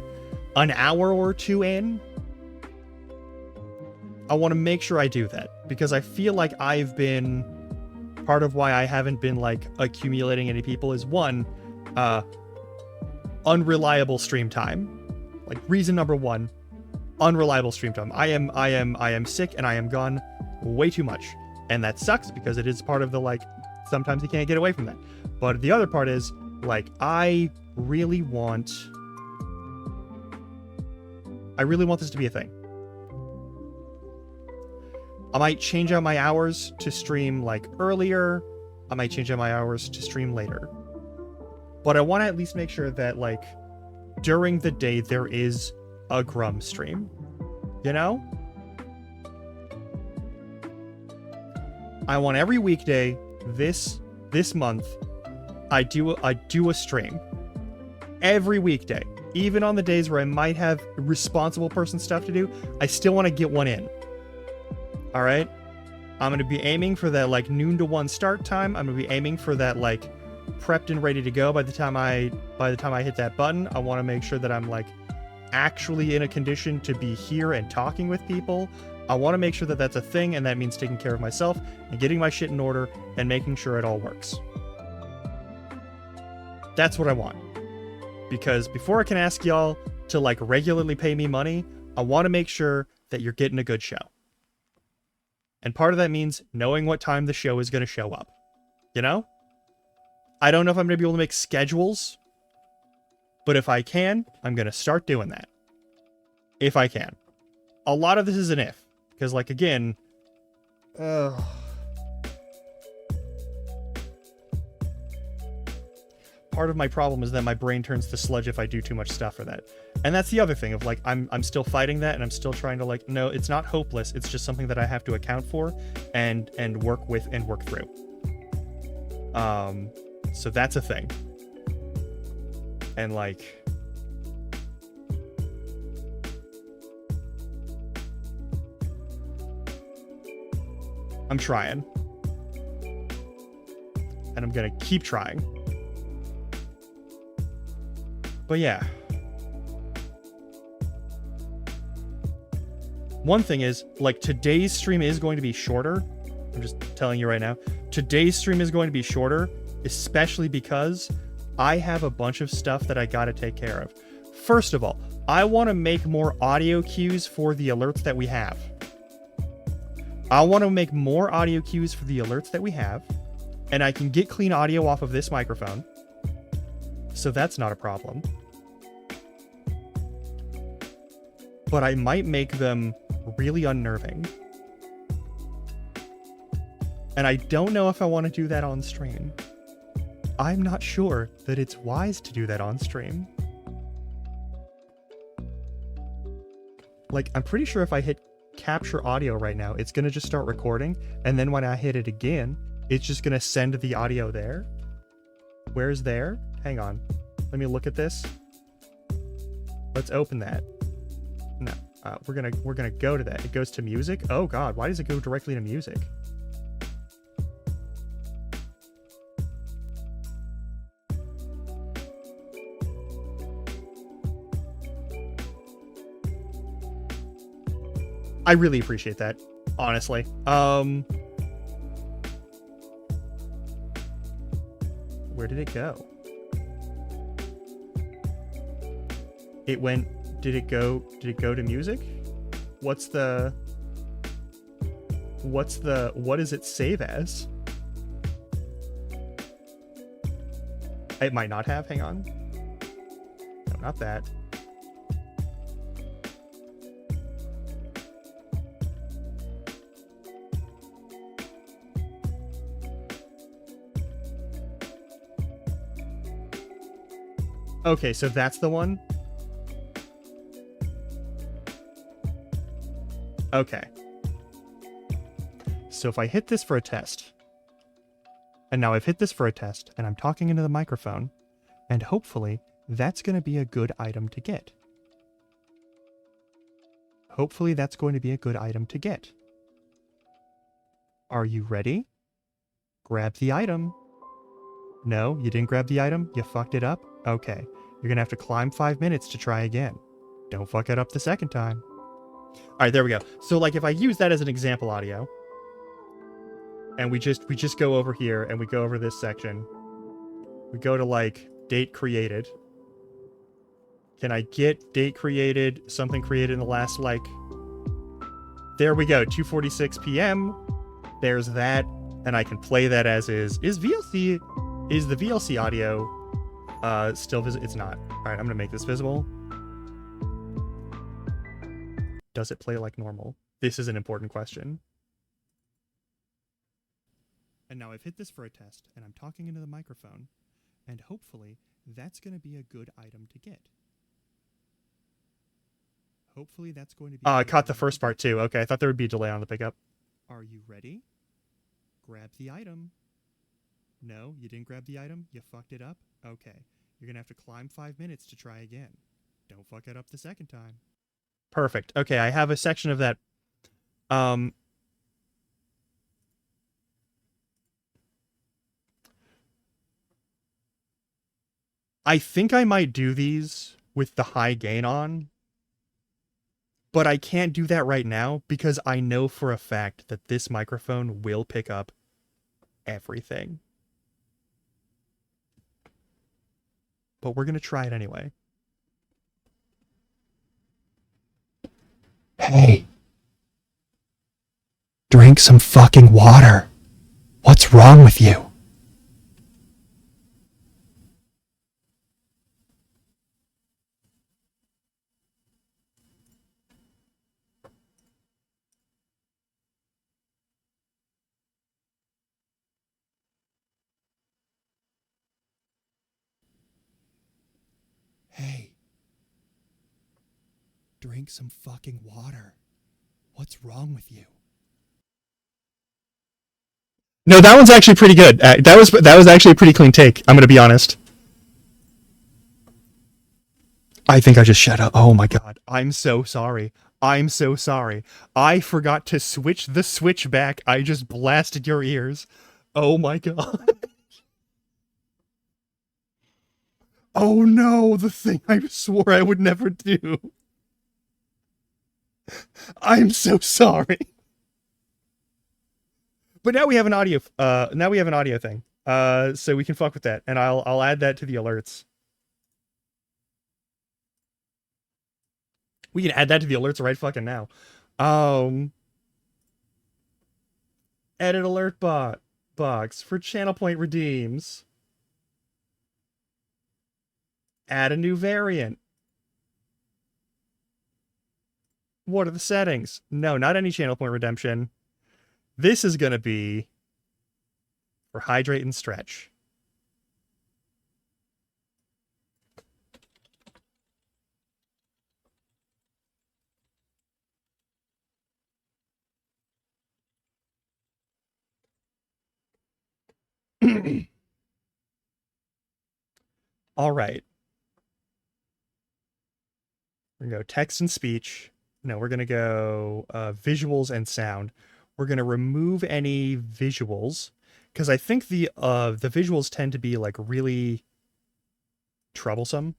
an hour or two in. I want to make sure I do that, because I feel like I've been... Part of why I haven't been, like, accumulating any people is, one, unreliable stream time. Like, reason number one, unreliable stream time. I am sick and I am gone way too much. And that sucks, because it is part of the, like, sometimes you can't get away from that. But the other part is, like, I really want this to be a thing. I might change out my hours to stream, like, earlier. I might change out my hours to stream later. But I want to at least make sure that, like, during the day there is a Grum stream. You know? I want every weekday this month I do a stream. Every weekday. Even on the days where I might have responsible person stuff to do, I still want to get one in. All right, I'm going to be aiming for that, like, noon to 1 start time. I'm going to be aiming for that, like, prepped and ready to go by the time I hit that button. I want to make sure that I'm, like, actually in a condition to be here and talking with people. I want to make sure that that's a thing, and that means taking care of myself and getting my shit in order and making sure it all works. That's what I want. Because before I can ask y'all to, like, regularly pay me money, I want to make sure that you're getting a good show. And part of that means knowing what time the show is going to show up. You know? I don't know if I'm going to be able to make schedules, but if I can, I'm going to start doing that. If I can. A lot of this is an if. Because, like, again... part of my problem is that my brain turns to sludge if I do too much stuff for that. And that's the other thing of, like, I'm still fighting that, and I'm still trying to, like, no, it's not hopeless. It's just something that I have to account for and work with and work through. So that's a thing. And, like, I'm trying. And I'm gonna keep trying. But yeah. One thing is, like, today's stream is going to be shorter. I'm just telling you right now. Today's stream is going to be shorter, especially because I have a bunch of stuff that I gotta take care of. First of all, I want to make more audio cues for the alerts that we have. I want to make more audio cues for the alerts that we have, and I can get clean audio off of this microphone. So that's not a problem. But I might make them really unnerving. And I don't know if I want to do that on stream. I'm not sure that it's wise to do that on stream. Like, I'm pretty sure if I hit capture audio right now, it's going to just start recording. And then when I hit it again, it's just going to send the audio there. Where's there? Hang on. Let me look at this. Let's open that. No, we're gonna go to that. It goes to music. Oh God, why does it go directly to music? I really appreciate that, honestly. Where did it go? It went, did it go to music? What does it save as? It might not have, hang on. No, not that. Okay, so that's the one? Okay. So if I hit this for a test, and now I've hit this for a test, and I'm talking into the microphone, and hopefully that's going to be a good item to get. Hopefully that's going to be a good item to get. Are you ready? Grab the item. No, you didn't grab the item? You fucked it up? Okay. You're going to have to climb 5 minutes to try again. Don't fuck it up the second time. Alright, there we go. So, like, if I use that as an example audio, and we just go over here, and we go over this section, we go to, like, date created. Can I get date created, something created in the last, like... There we go, 2:46 p.m. There's that, and I can play that as is. Is the VLC audio still visible? It's not. Alright, I'm gonna make this visible. Does it play like normal? This is an important question. And now I've hit this for a test, and I'm talking into the microphone, and hopefully that's going to be a good item to get. Hopefully that's going to be... I caught the first part too. Okay, I thought there would be a delay on the pickup. Are you ready? Grab the item. No, you didn't grab the item? You fucked it up? Okay. You're going to have to climb 5 minutes to try again. Don't fuck it up the second time. Perfect. Okay, I have a section of that. I think I might do these with the high gain on, but I can't do that right now because I know for a fact that this microphone will pick up everything. But we're going to try it anyway. Hey. Drink some fucking water. What's wrong with you? Hey. Drink some fucking water. What's wrong with you? No, that one's actually pretty good. That was actually a pretty clean take. I'm gonna be honest. I think I just shut up. Oh my god. I'm so sorry. I'm so sorry. I forgot to switch the switch back. I just blasted your ears. Oh my god. Oh no, the thing I swore I would never do. I'm so sorry. But now we have an audio thing. So we can fuck with that, and I'll add that to the alerts. We can add that to the alerts right fucking now. Edit alert box for channel point redeems. Add a new variant. What are the settings? No, not any channel point redemption. This is going to be for hydrate and stretch. All right. We're going to go text and speech. No, we're going to go visuals and sound. We're going to remove any visuals because I think the visuals tend to be like really troublesome.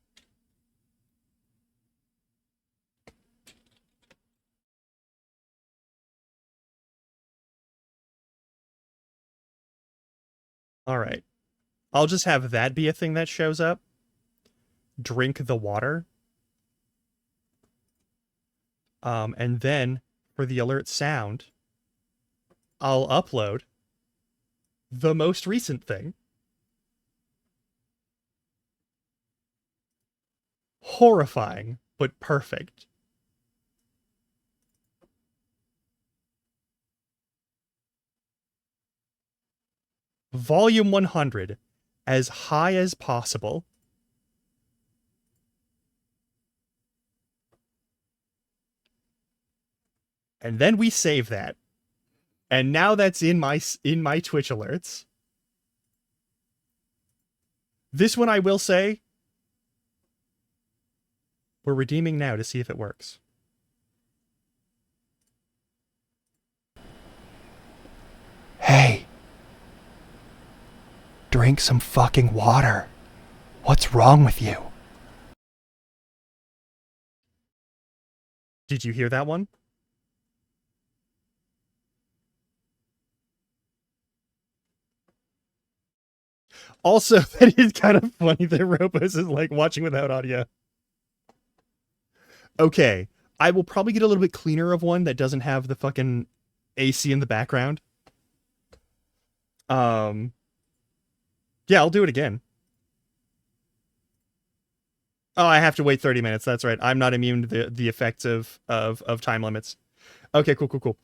All right. I'll just have that be a thing that shows up. Drink the water. And then for the alert sound, I'll upload the most recent thing. Horrifying, but perfect. Volume 100, as high as possible. And then we save that. And now that's in my Twitch alerts. This one I will say, we're redeeming now to see if it works. Hey. Drink some fucking water. What's wrong with you? Did you hear that one? Also, that is kind of funny that Robos is like watching without audio. Okay, I will probably get a little bit cleaner of one that doesn't have the fucking AC in the background. Yeah, I'll do it again. Oh, I have to wait 30 minutes. That's right. I'm not immune to the effects of time limits. Okay, cool.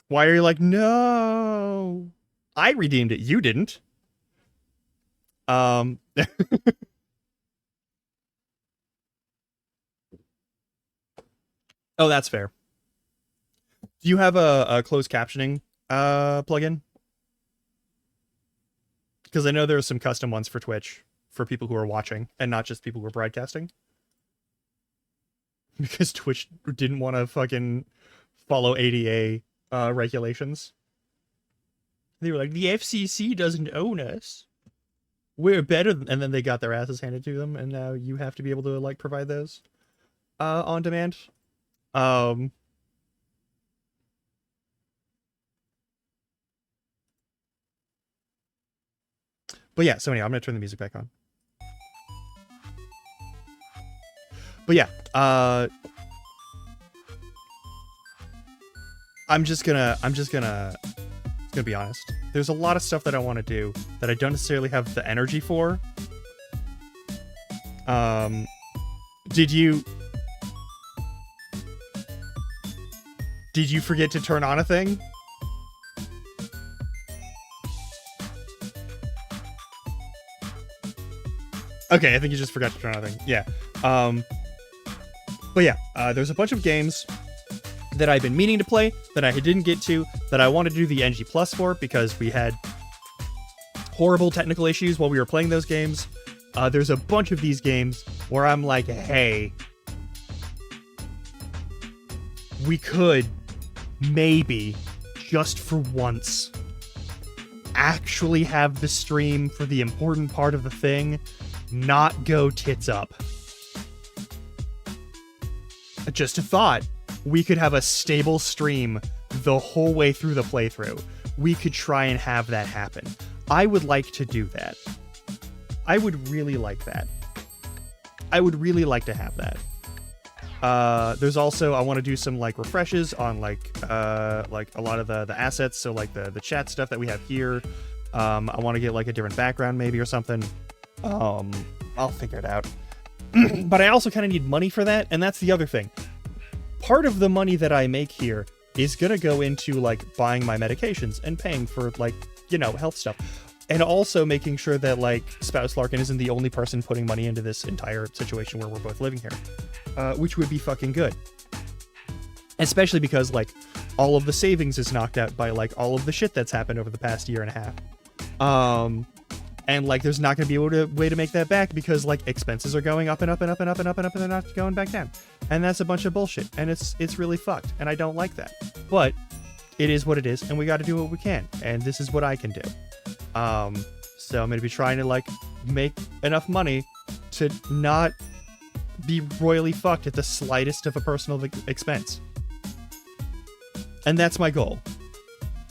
Why are you like, no? I redeemed it. You didn't. Oh, that's fair. Do you have a closed captioning plugin? Because I know there are some custom ones for Twitch for people who are watching and not just people who are broadcasting. Because Twitch didn't want to fucking follow ADA regulations. They were like, the FCC doesn't own us. We're better than... And then they got their asses handed to them, and now you have to be able to like provide those on demand. But yeah, so anyway, I'm gonna turn the music back on. But yeah, I'm just gonna be honest. There's a lot of stuff that I want to do that I don't necessarily have the energy for. Did you forget to turn on a thing? Okay, I think you just forgot to turn on a thing. Yeah. But yeah, there's a bunch of games that I've been meaning to play that I didn't get to, that I wanted to do the NG Plus for because we had horrible technical issues while we were playing those games. There's a bunch of these games where I'm like, hey, we could maybe, just for once, actually have the stream for the important part of the thing not go tits up. Just a thought. We could have a stable stream the whole way through the playthrough. We could try and have that happen. I would like to do that. I would really like that. I would really like to have that. There's also, I want to do some like refreshes on like a lot of the assets. So like the chat stuff that we have here. I want to get like a different background maybe or something. I'll figure it out. But I also kind of need money for that. And that's the other thing. Part of the money that I make here is going to go into like buying my medications and paying for like, you know, health stuff. And also making sure that like Spouse Larkin isn't the only person putting money into this entire situation where we're both living here. Which would be fucking good. Especially because like all of the savings is knocked out by like all of the shit that's happened over the past year and a half. And like there's not going to be a way to make that back because like expenses are going up and up and up and up and up and up and they're not going back down. And that's a bunch of bullshit. And it's really fucked. And I don't like that. But it is what it is and we got to do what we can. And this is what I can do. So I'm going to be trying to like make enough money to not be royally fucked at the slightest of a personal expense. And that's my goal.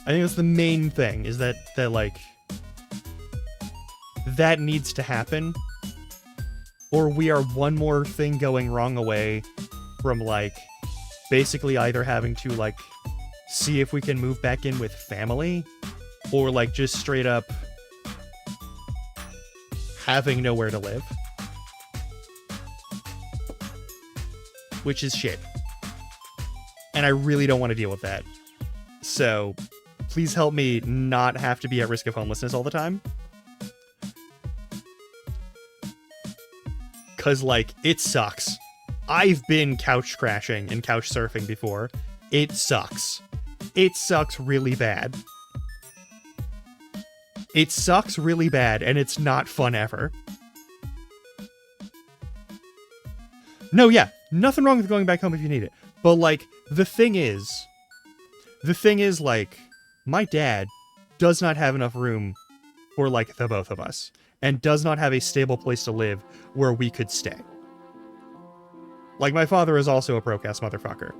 I think that's the main thing, is that like, that needs to happen, or we are one more thing going wrong away from, like, basically either having to, like, see if we can move back in with family, or, like, just straight up having nowhere to live. Which is shit. And I really don't want to deal with that. So, please help me not have to be at risk of homelessness all the time. Because, like, it sucks. I've been couch crashing and couch surfing before. It sucks. It sucks really bad. It sucks really bad, and it's not fun ever. No, yeah, nothing wrong with going back home if you need it. But, like, the thing is, like, my dad does not have enough room for, like, the both of us, and does not have a stable place to live where we could stay. Like, my father is also a broke-ass motherfucker.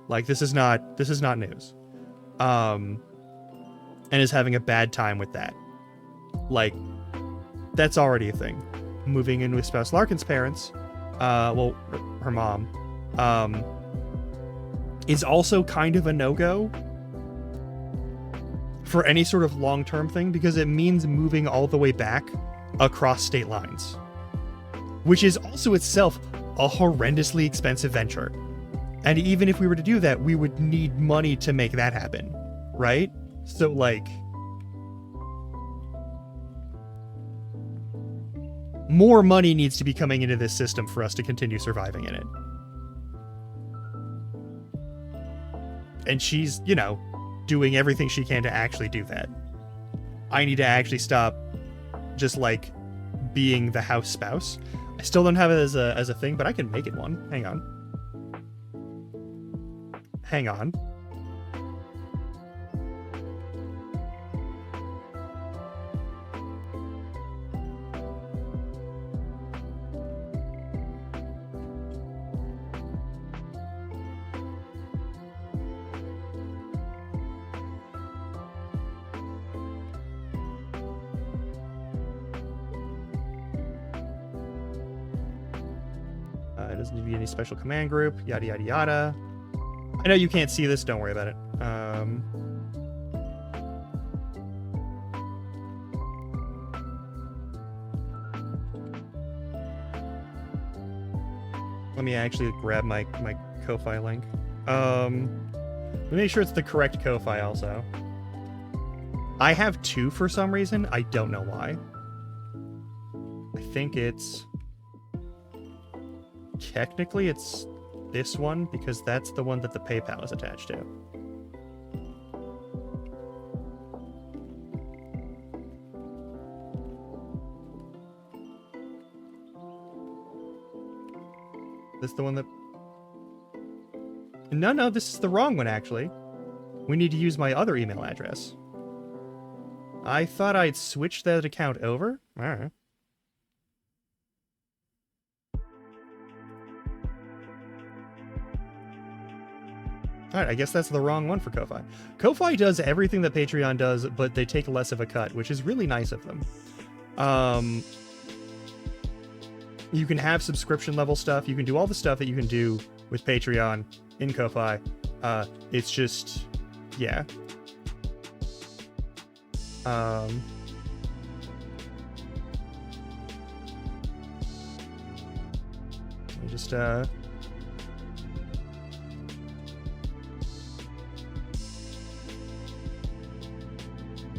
Like, this is not news. And is having a bad time with that. Like, that's already a thing. Moving in with Spouse Larkin's parents, well, her mom, is also kind of a no-go for any sort of long-term thing, because it means moving all the way back across state lines, which is also itself a horrendously expensive venture. And even if we were to do that, we would need money to make that happen, right? So, like, more money needs to be coming into this system for us to continue surviving in it. And she's, you know, doing everything she can to actually do that. I need to actually stop just, like, being the house spouse. I still don't have it as a thing, but I can make it one. Hang on. Hang on. It doesn't need to be any special command group, yada yada yada. I know you can't see this, don't worry about it. Let me actually grab my Ko-Fi link. Let me make sure it's the correct Ko-Fi also. I have two for some reason. I don't know why. I think it's... Technically, it's this one, because that's the one that the PayPal is attached to. This the one that... No, this is the wrong one, actually. We need to use my other email address. I thought I'd switched that account over. Alright. Alright, I guess that's the wrong one for Ko-Fi. Ko-Fi does everything that Patreon does, but they take less of a cut, which is really nice of them. You can have subscription level stuff. You can do all the stuff that you can do with Patreon in Ko-Fi. It's just, yeah. Let me just,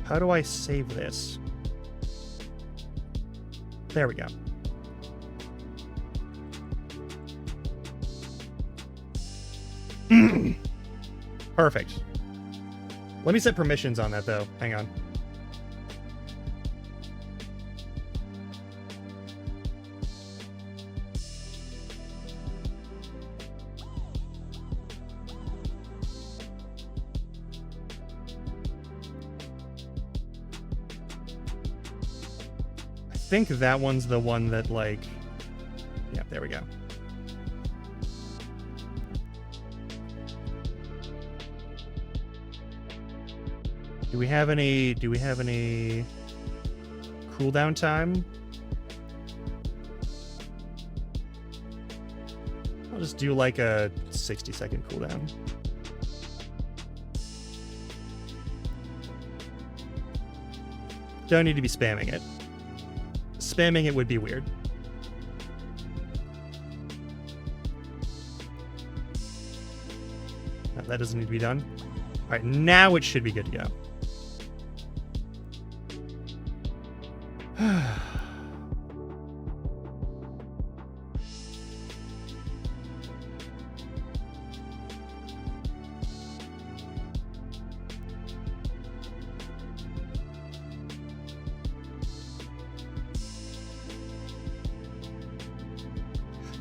how do I save this? There we go. Perfect. Let me set permissions on that, though. Hang on. I think that one's the one that, like... Yeah, there we go. Do we have any cooldown time? I'll just do like a 60-second cooldown. Don't need to be spamming it. Spamming it would be weird. No, that doesn't need to be done. All right, now it should be good to go.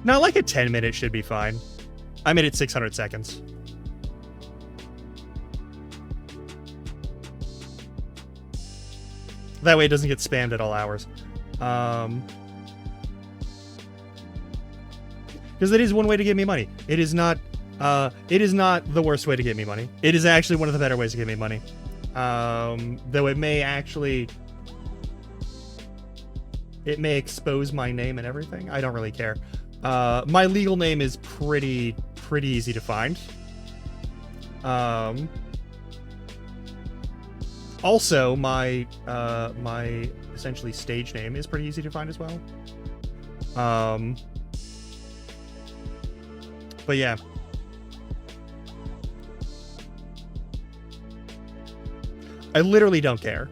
No, like a 10-minute should be fine. I made it 600 seconds. That way it doesn't get spammed at all hours. Because that is one way to get me money. It is not the worst way to get me money. It is actually one of the better ways to get me money. Though it may actually... It may expose my name and everything. I don't really care. My legal name is pretty easy to find. Also, my essentially stage name is pretty easy to find as well. But yeah. I literally don't care.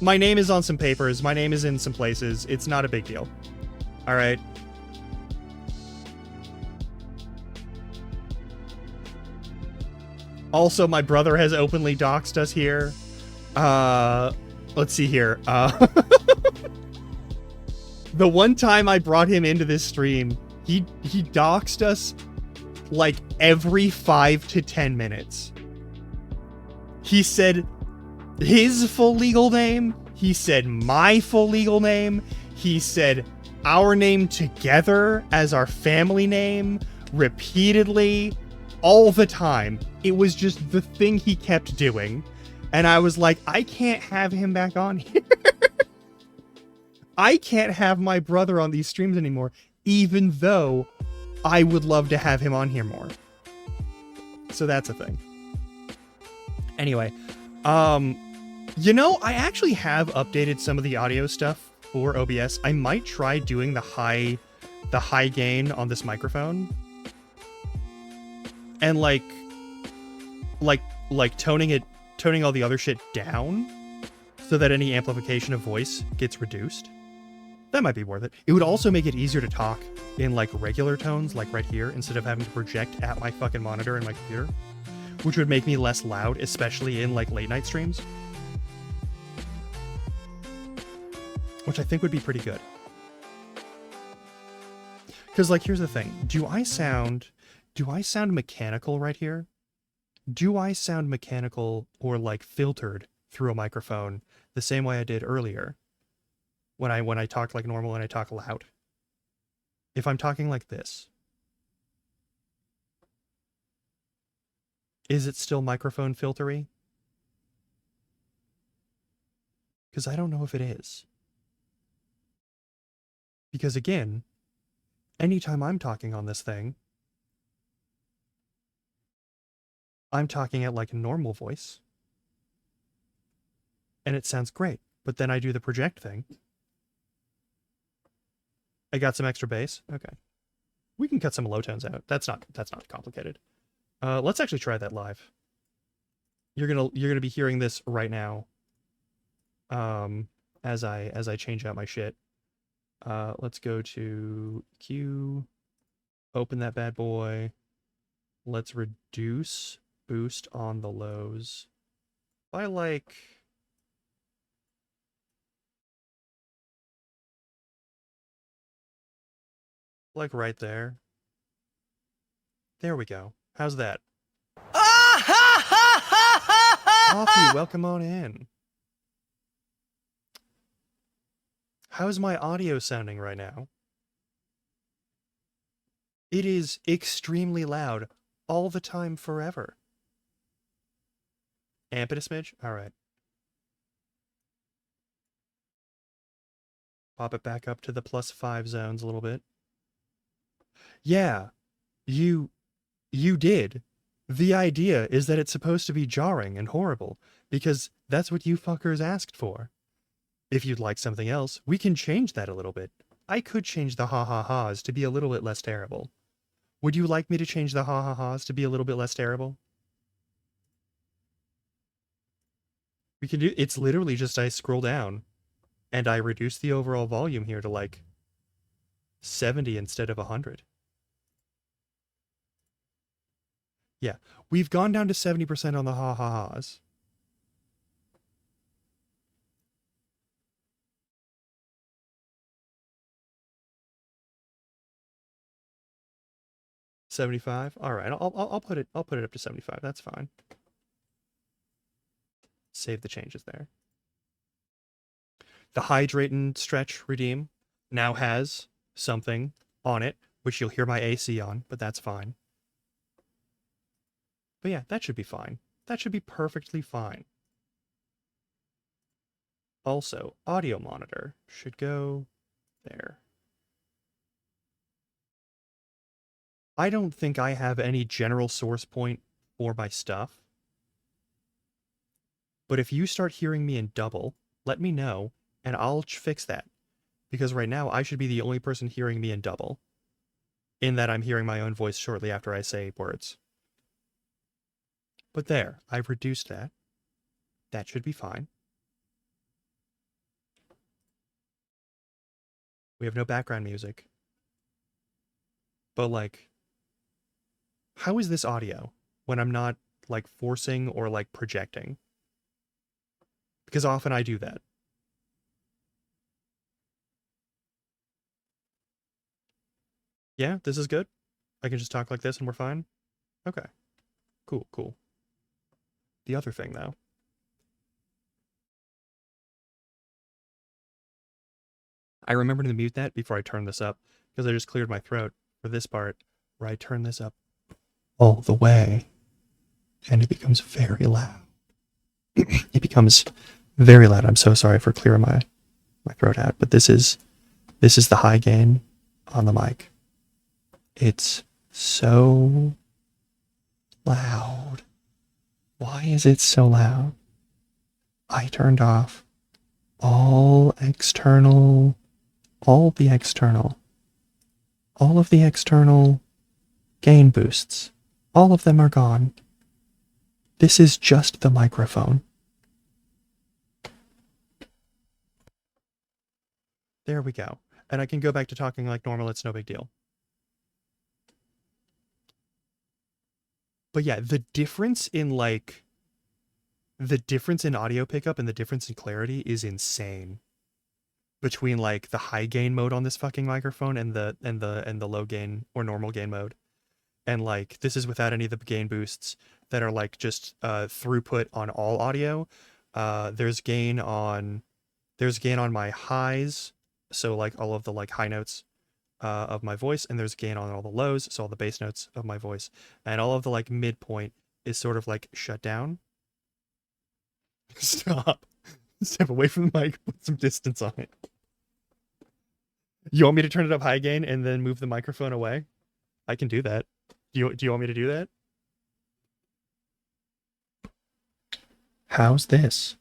My name is on some papers. My name is in some places. It's not a big deal. All right. Also, my brother has openly doxed us here. Let's see here. The one time I brought him into this stream, he doxed us like every 5 to 10 minutes. He said his full legal name. He said my full legal name. He said our name together as our family name repeatedly, all the time. It was just the thing he kept doing. And I was like, I can't have him back on here. I can't have my brother on these streams anymore, even though I would love to have him on here more. So that's a thing. Anyway, you know, I actually have updated some of the audio stuff for OBS. I might try doing the high gain on this microphone. And like toning all the other shit down so that any amplification of voice gets reduced. That might be worth it. It would also make it easier to talk in like regular tones, like right here, instead of having to project at my fucking monitor and my computer, which would make me less loud, especially in like late night streams. Which I think would be pretty good. Because like, here's the thing. Do I sound mechanical right here? Do I sound mechanical or like filtered through a microphone the same way I did earlier when I talked like normal and I talk loud? If I'm talking like this, is it still microphone filtery? Because I don't know if it is. Because again, anytime I'm talking on this thing, I'm talking at like a normal voice. And it sounds great. But then I do the project thing. I got some extra bass. Okay. We can cut some low tones out. That's not complicated. Let's actually try that live. You're gonna be hearing this right now. As I change out my shit. Let's go to Q. Open that bad boy. Let's reduce boost on the lows by like right there. There we go. How's that? Coffee, welcome on in. How's my audio sounding right now? It is extremely loud all the time forever. Amp it a smidge? Alright. Pop it back up to the +5 zones a little bit. Yeah, you did. The idea is that it's supposed to be jarring and horrible, because that's what you fuckers asked for. If you'd like something else, we can change that a little bit. I could change the ha-ha-ha's to be a little bit less terrible. Would you like me to change the ha-ha-ha's to be a little bit less terrible? We can do, it's literally just I scroll down and I reduce the overall volume here to like 70 instead of 100. Yeah, we've gone down to 70% on the ha-ha-ha's. $75. All right, I'll put it up to 75. That's fine. Save the changes there. The hydrate and stretch redeem now has something on it, which you'll hear my AC on, but that's fine. But yeah, that should be fine. That should be perfectly fine. Also, audio monitor should go there. I don't think I have any general source point for my stuff. But if you start hearing me in double, let me know, and I'll fix that. Because right now, I should be the only person hearing me in double. In that I'm hearing my own voice shortly after I say words. But there, I've reduced that. That should be fine. We have no background music. But like, how is this audio when I'm not like forcing or like projecting? Because often I do that. Yeah, this is good. I can just talk like this and we're fine. Okay. Cool, cool. The other thing though. I remember to mute that before I turn this up because I just cleared my throat for this part where I turn this up all the way and it becomes very loud. It becomes very loud. I'm so sorry for clearing my throat out, but this is the high gain on the mic. It's so loud. Why is it so loud? I turned off all of the external gain boosts. All of them are gone. This is just the microphone. There we go. And I can go back to talking like normal. It's no big deal. But yeah, the difference in audio pickup and the difference in clarity is insane between like the high gain mode on this fucking microphone and the low gain or normal gain mode. And like this is without any of the gain boosts that are like just throughput on all audio. There's gain on my highs, so like all of the like high notes of my voice, and there's gain on all the lows, so all the bass notes of my voice, and all of the like midpoint is sort of like shut down. Stop. Step away from the mic, put some distance on it. You want me to turn it up high gain and then move the microphone away? I can do that. Do you want me to do that? How's this?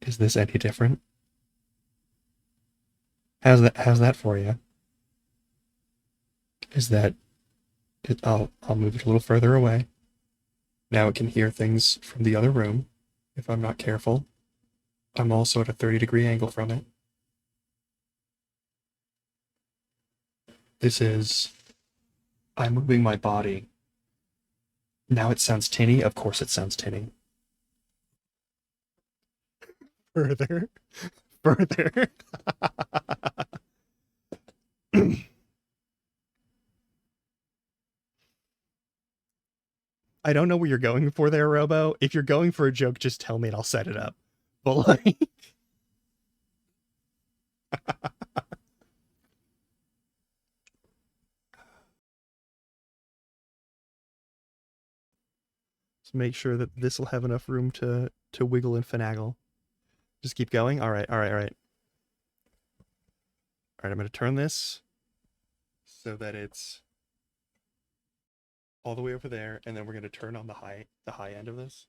Is this any different? How's that for you? Is that it? I'll move it a little further away. Now it can hear things from the other room if I'm not careful. I'm also at a 30-degree angle from it. I'm moving my body. Now it sounds tinny. Of course it sounds tinny. Further. I don't know where you're going for there, Robo. If you're going for a joke, just tell me and I'll set it up. But like... Just make sure that this will have enough room to wiggle and finagle. Just keep going. All right. All right. All right. All right. I'm going to turn this so that it's all the way over there, and then we're going to turn on the high end of this.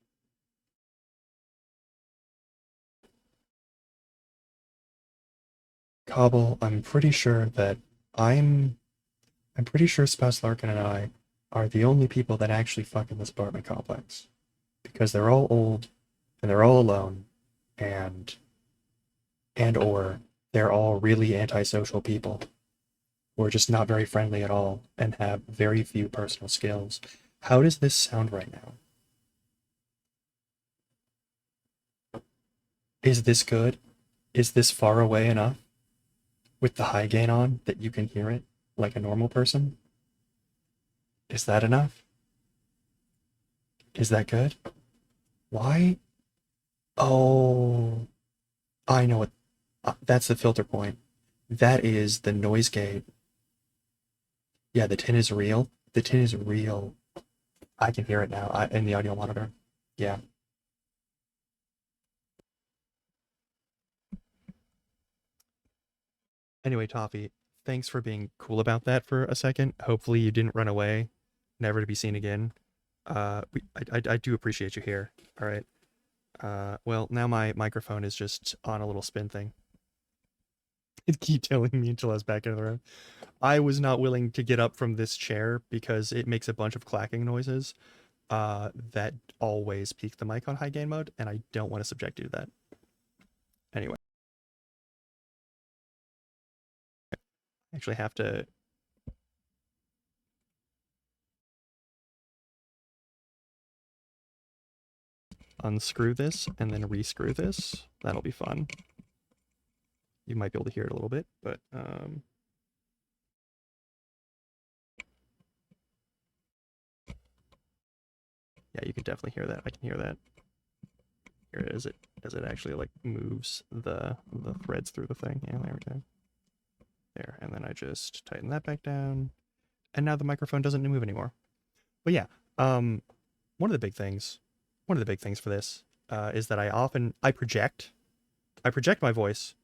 Cobble, I'm pretty sure Spouse Larkin and I are the only people that actually fuck in this apartment complex. Because they're all old, and they're all alone, and or they're all really antisocial people who are just not very friendly at all and have very few personal skills. How does this sound right now? Is this good? Is this far away enough with the high gain on that you can hear it like a normal person? Is that enough? Is that good? Why? Oh, I know what. That's the filter point. That is the noise gate. Yeah, the tin is real. The tin is real. I can hear it now in the audio monitor. Yeah. Anyway, Toffee, thanks for being cool about that for a second. Hopefully you didn't run away, never to be seen again. I do appreciate you here. All right. Well, now my microphone is just on a little spin thing. It keep telling me until I was back in the room. I was not willing to get up from this chair because it makes a bunch of clacking noises that always peak the mic on high gain mode, and I don't want to subject you to that. Anyway. I actually have to unscrew this and then rescrew this. That'll be fun. You might be able to hear it a little bit, but yeah, you can definitely hear that. I can hear that. Here it is, as it actually like moves the threads through the thing. Yeah, there we go. There, and then I just tighten that back down, and now the microphone doesn't move anymore. But yeah, one of the big things for this is that I project my voice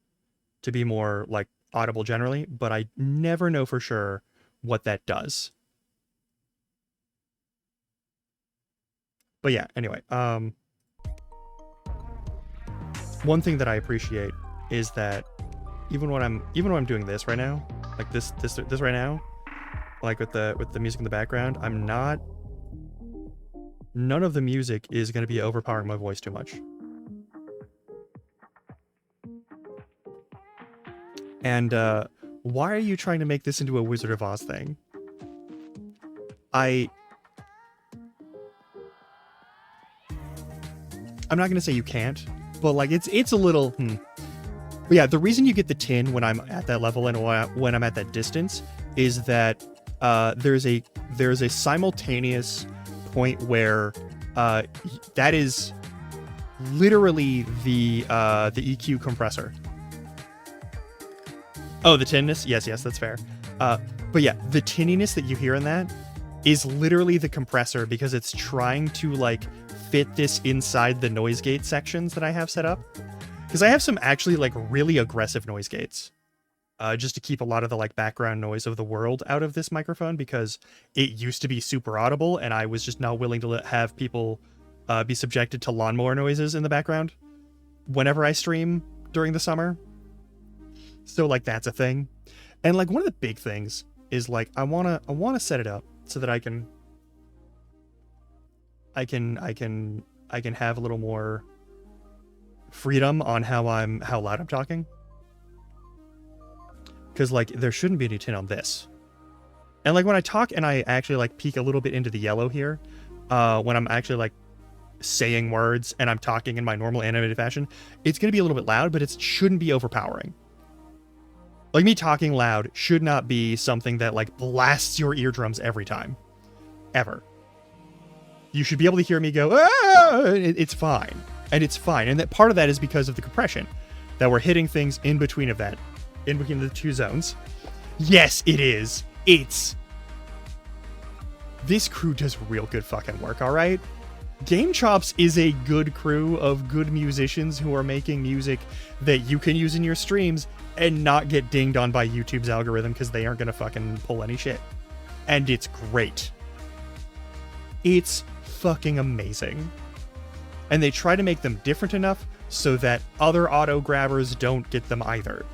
to be more like audible generally, but I never know for sure what that does. But yeah, anyway, one thing that I appreciate is that even when I'm doing this right now, like this right now, like with the music in the background, none of the music is going to be overpowering my voice too much. And why are you trying to make this into a Wizard of Oz thing? I'm not going to say you can't, but like it's a little But yeah, the reason you get the tin when I'm at that level and when I'm at that distance is that there's a simultaneous point where that is literally the EQ compressor. Oh, the tinness? Yes, that's fair. But yeah, the tinniness that you hear in that is literally the compressor because it's trying to like fit this inside the noise gate sections that I have set up. Because I have some actually like really aggressive noise gates, just to keep a lot of the like background noise of the world out of this microphone because it used to be super audible and I was just not willing to have people be subjected to lawnmower noises in the background whenever I stream during the summer. So like that's a thing. And like one of the big things is like I wanna set it up so that I can have a little more freedom on how loud I'm talking. Because like there shouldn't be any tin on this. And like when I talk and I actually like peek a little bit into the yellow here, when I'm actually like saying words and I'm talking in my normal animated fashion, it's gonna be a little bit loud, but it shouldn't be overpowering. Like me talking loud should not be something that like blasts your eardrums every time. Ever. You should be able to hear me go, ah! It's fine. And it's fine. And that part of that is because of the compression. That we're hitting things in between the two zones. Yes, it is. This crew does real good fucking work, alright? Game Chops is a good crew of good musicians who are making music that you can use in your streams and not get dinged on by YouTube's algorithm because they aren't gonna fucking pull any shit. And it's great. It's fucking amazing. And they try to make them different enough so that other auto grabbers don't get them either.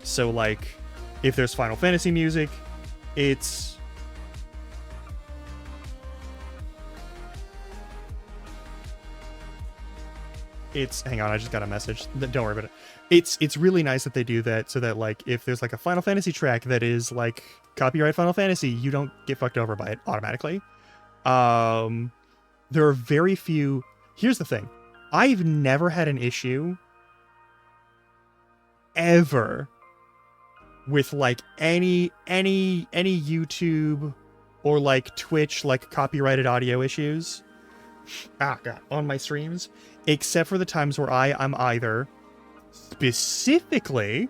So like, if there's Final Fantasy music, it's hang on, I just got a message. Don't worry about it. It's really nice that they do that so that like if there's like a Final Fantasy track that is like copyright Final Fantasy, you don't get fucked over by it automatically. There are very few. Here's the thing. I've never had an issue ever with like any YouTube or like Twitch like copyrighted audio issues on my streams, except for the times where I'm either specifically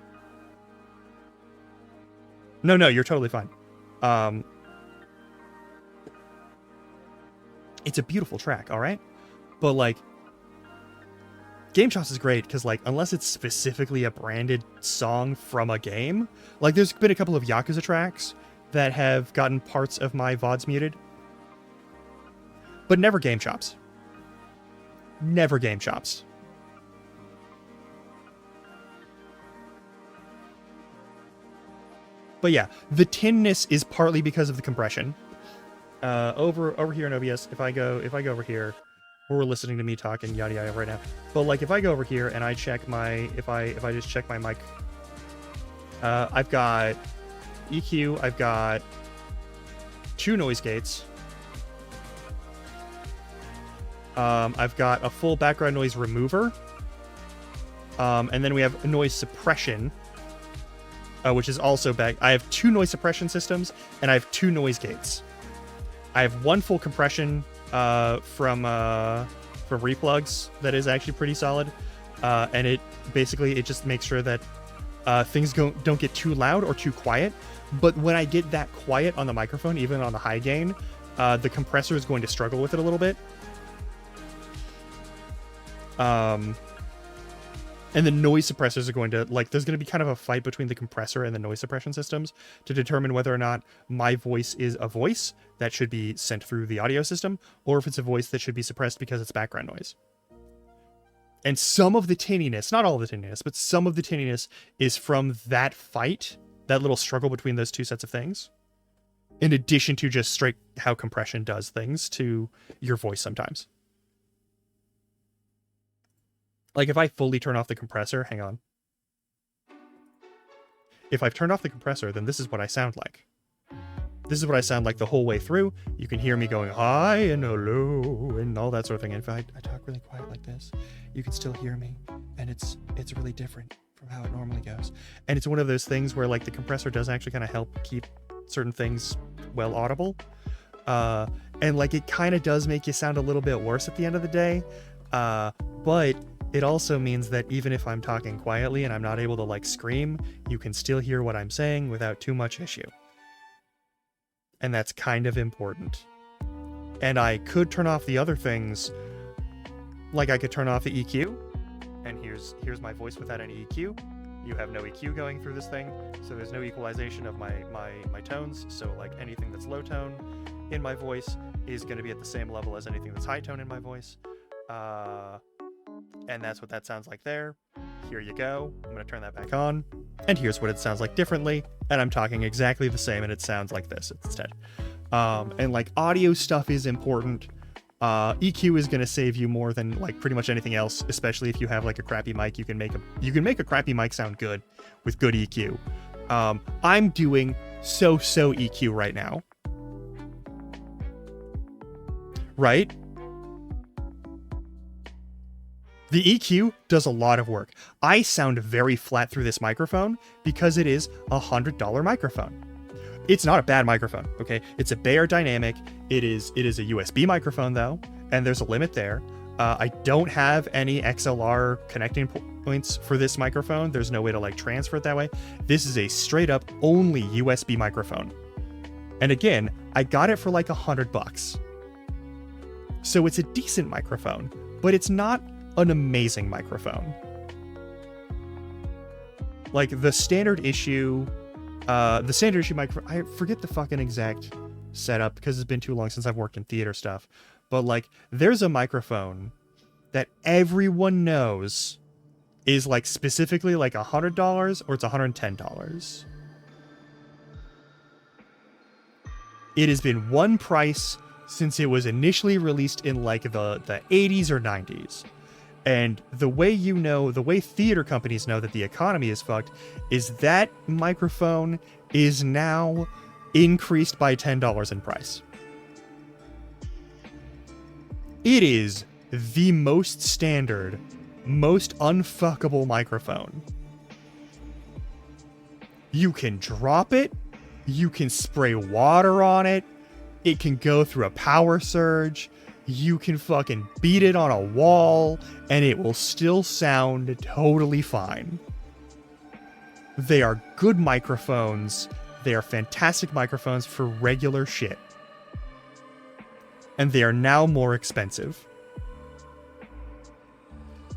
no, you're totally fine. It's a beautiful track, all right? But like Game Chops is great because like unless it's specifically a branded song from a game, like there's been a couple of Yakuza tracks that have gotten parts of my VODs muted, but never Game Chops. Never Game Chops. But yeah, the tinness is partly because of the compression. Over here in OBS, if I go over here, we're listening to me talking yada yada right now. But like if I go over here and I check my if I just check my mic, I've got EQ, I've got 2 noise gates. I've got a full background noise remover. And then we have noise suppression, which is also back. I have 2 noise suppression systems and I have 2 noise gates. I have 1 full compression from replugs that is actually pretty solid, and it just makes sure that things don't get too loud or too quiet. But when I get that quiet on the microphone, even on the high gain, the compressor is going to struggle with it a little bit. And the noise suppressors are going to, like, there's going to be kind of a fight between the compressor and the noise suppression systems to determine whether or not my voice is a voice that should be sent through the audio system, or if it's a voice that should be suppressed because it's background noise. And some of the tinniness, not all of the tinniness, but some of the tinniness is from that fight, that little struggle between those 2 sets of things, in addition to just straight how compression does things to your voice sometimes. Like if I fully turn off the compressor, hang on. If I've turned off the compressor, then this is what I sound like. This is what I sound like the whole way through. You can hear me going high and low and all that sort of thing. And if I talk really quiet like this, you can still hear me. And it's really different from how it normally goes. And it's one of those things where like the compressor does actually kind of help keep certain things well audible. And like it kind of does make you sound a little bit worse at the end of the day. But it also means that even if I'm talking quietly and I'm not able to like scream, you can still hear what I'm saying without too much issue. And that's kind of important. And I could turn off the other things, like I could turn off the EQ, and here's my voice without any EQ. You have no EQ going through this thing, so there's no equalization of my tones, so like anything that's low tone in my voice is going to be at the same level as anything that's high tone in my voice. And that's what that sounds like there. Here you go. I'm going to turn that back on. And here's what it sounds like differently. And I'm talking exactly the same and it sounds like this instead. And like audio stuff is important. EQ is going to save you more than like pretty much anything else, especially if you have like a crappy mic. You can make a crappy mic sound good with good EQ. I'm doing so EQ right now. Right? The EQ does a lot of work. I sound very flat through this microphone because it is a $100 microphone. It's not a bad microphone, okay? It's a Bayer Dynamic. It is a USB microphone though, and there's a limit there. I don't have any XLR connecting points for this microphone. There's no way to like transfer it that way. This is a straight up only USB microphone. And again, I got it for like $100. So it's a decent microphone, but it's not an amazing microphone. Like the standard issue microphone, I forget the fucking exact setup because it's been too long since I've worked in theater stuff. But like, there's a microphone that everyone knows is like specifically like $100 or it's $110. It has been one price since it was initially released in like the 80s or 90s. And the way the way theater companies know that the economy is fucked is that microphone is now increased by $10 in price. It is the most standard, most unfuckable microphone. You can drop it, you can spray water on it, it can go through a power surge, you can fucking beat it on a wall, and it will still sound totally fine. They are good microphones. They are fantastic microphones for regular shit. And they are now more expensive.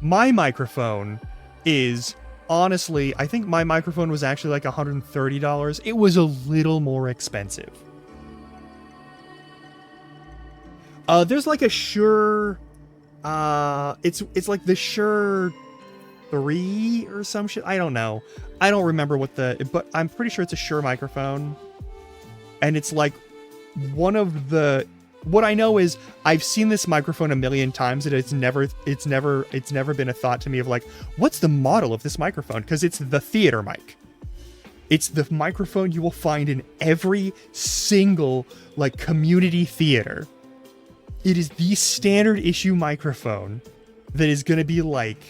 My microphone is, honestly, I think my microphone was actually like $130. It was a little more expensive. There's like a Shure, it's like the Shure 3 or some shit. I don't know. I don't remember but I'm pretty sure it's a Shure microphone. And it's like one of what I know is I've seen this microphone a million times and it's never been a thought to me of like, what's the model of this microphone? Because it's the theater mic. It's the microphone you will find in every single like community theater. It is the standard issue microphone that is going to be like,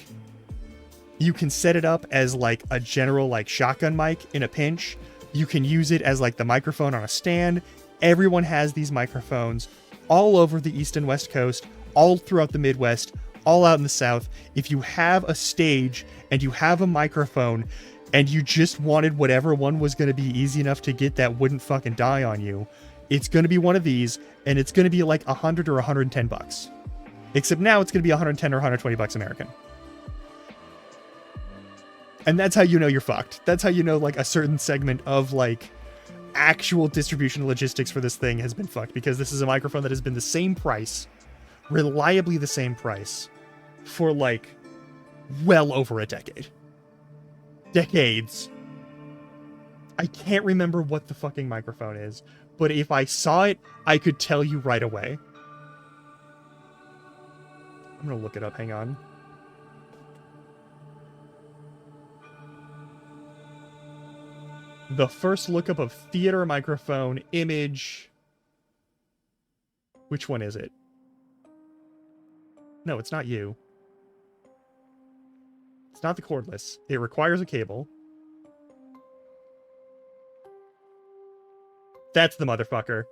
you can set it up as like a general like shotgun mic in a pinch. You can use it as like the microphone on a stand. Everyone has these microphones all over the East and West Coast, all throughout the Midwest, all out in the South. If you have a stage and you have a microphone and you just wanted whatever one was going to be easy enough to get that wouldn't fucking die on you, it's going to be one of these, and it's going to be like $100 or $110. Except now it's going to be $110 or $120 American. And that's how you know you're fucked. That's how you know like a certain segment of like actual distribution logistics for this thing has been fucked, because this is a microphone that has been the same price, reliably the same price, for like well over a decade. Decades. I can't remember what the fucking microphone is, but if I saw it, I could tell you right away. I'm gonna look it up, hang on. The first lookup of theater microphone image. Which one is it? No, it's not you. It's not the cordless. It requires a cable. That's the motherfucker.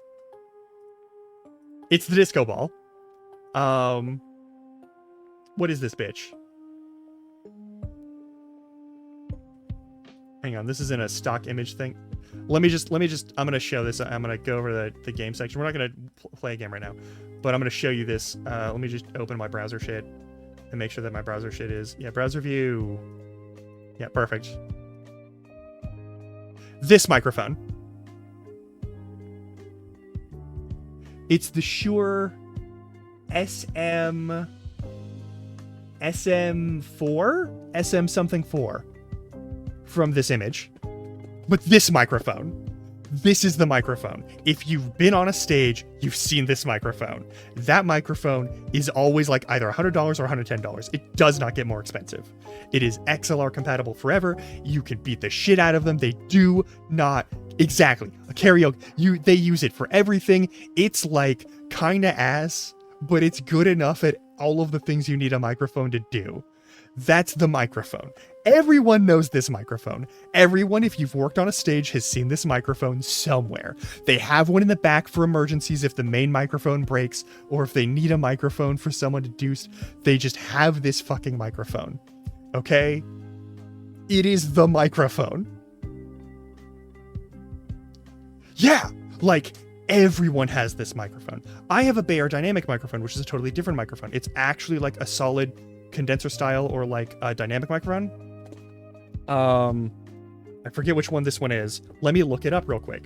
It's the disco ball. What is this bitch? Hang on, this is in a stock image thing. Let me just, I'm gonna show this. I'm gonna go over the game section. We're not gonna play a game right now, but I'm gonna show you this. Let me just open my browser shit and make sure that my browser shit is, yeah, browser view. Yeah, perfect. This microphone. It's the Shure SM4? SM something 4 from this image. But this microphone. This is the microphone. If you've been on a stage, you've seen this microphone. That microphone is always like either $100 or $110. It does not get more expensive. It is XLR compatible forever. You can beat the shit out of them. They do not. Exactly. A karaoke. They use it for everything. It's like kinda ass, but it's good enough at all of the things you need a microphone to do. That's the microphone. Everyone knows this microphone. Everyone, if you've worked on a stage, has seen this microphone somewhere. They have one in the back for emergencies if the main microphone breaks, or if they need a microphone for someone to do. They just have this fucking microphone. Okay? It is the microphone. Yeah! Like, Everyone has this microphone. I have a Bayer Dynamic microphone, which is a totally different microphone. It's actually like a solid condenser style or like a dynamic microphone. I forget which one this one is. Let me look it up real quick.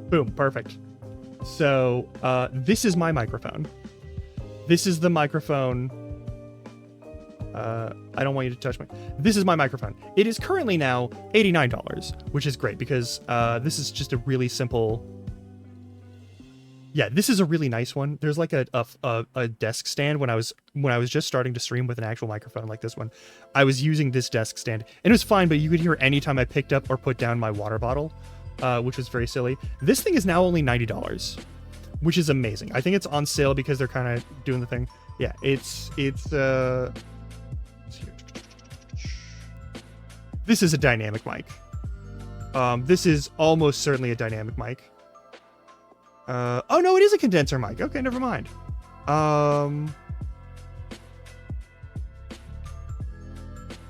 Boom, perfect. So this is my microphone. This is the microphone. I don't want you to touch my... This is my microphone. It is currently now $89, which is great because this is just a really simple... Yeah, this is a really nice one. There's like a desk stand when I was just starting to stream with an actual microphone like this one. I was using this desk stand and it was fine, but you could hear anytime I picked up or put down my water bottle, which was very silly. This thing is now only $90, which is amazing. I think it's on sale because they're kind of doing the thing. Yeah, it's this is a dynamic mic. This is almost certainly a dynamic mic. Oh no, it is a condenser mic. Okay, never mind.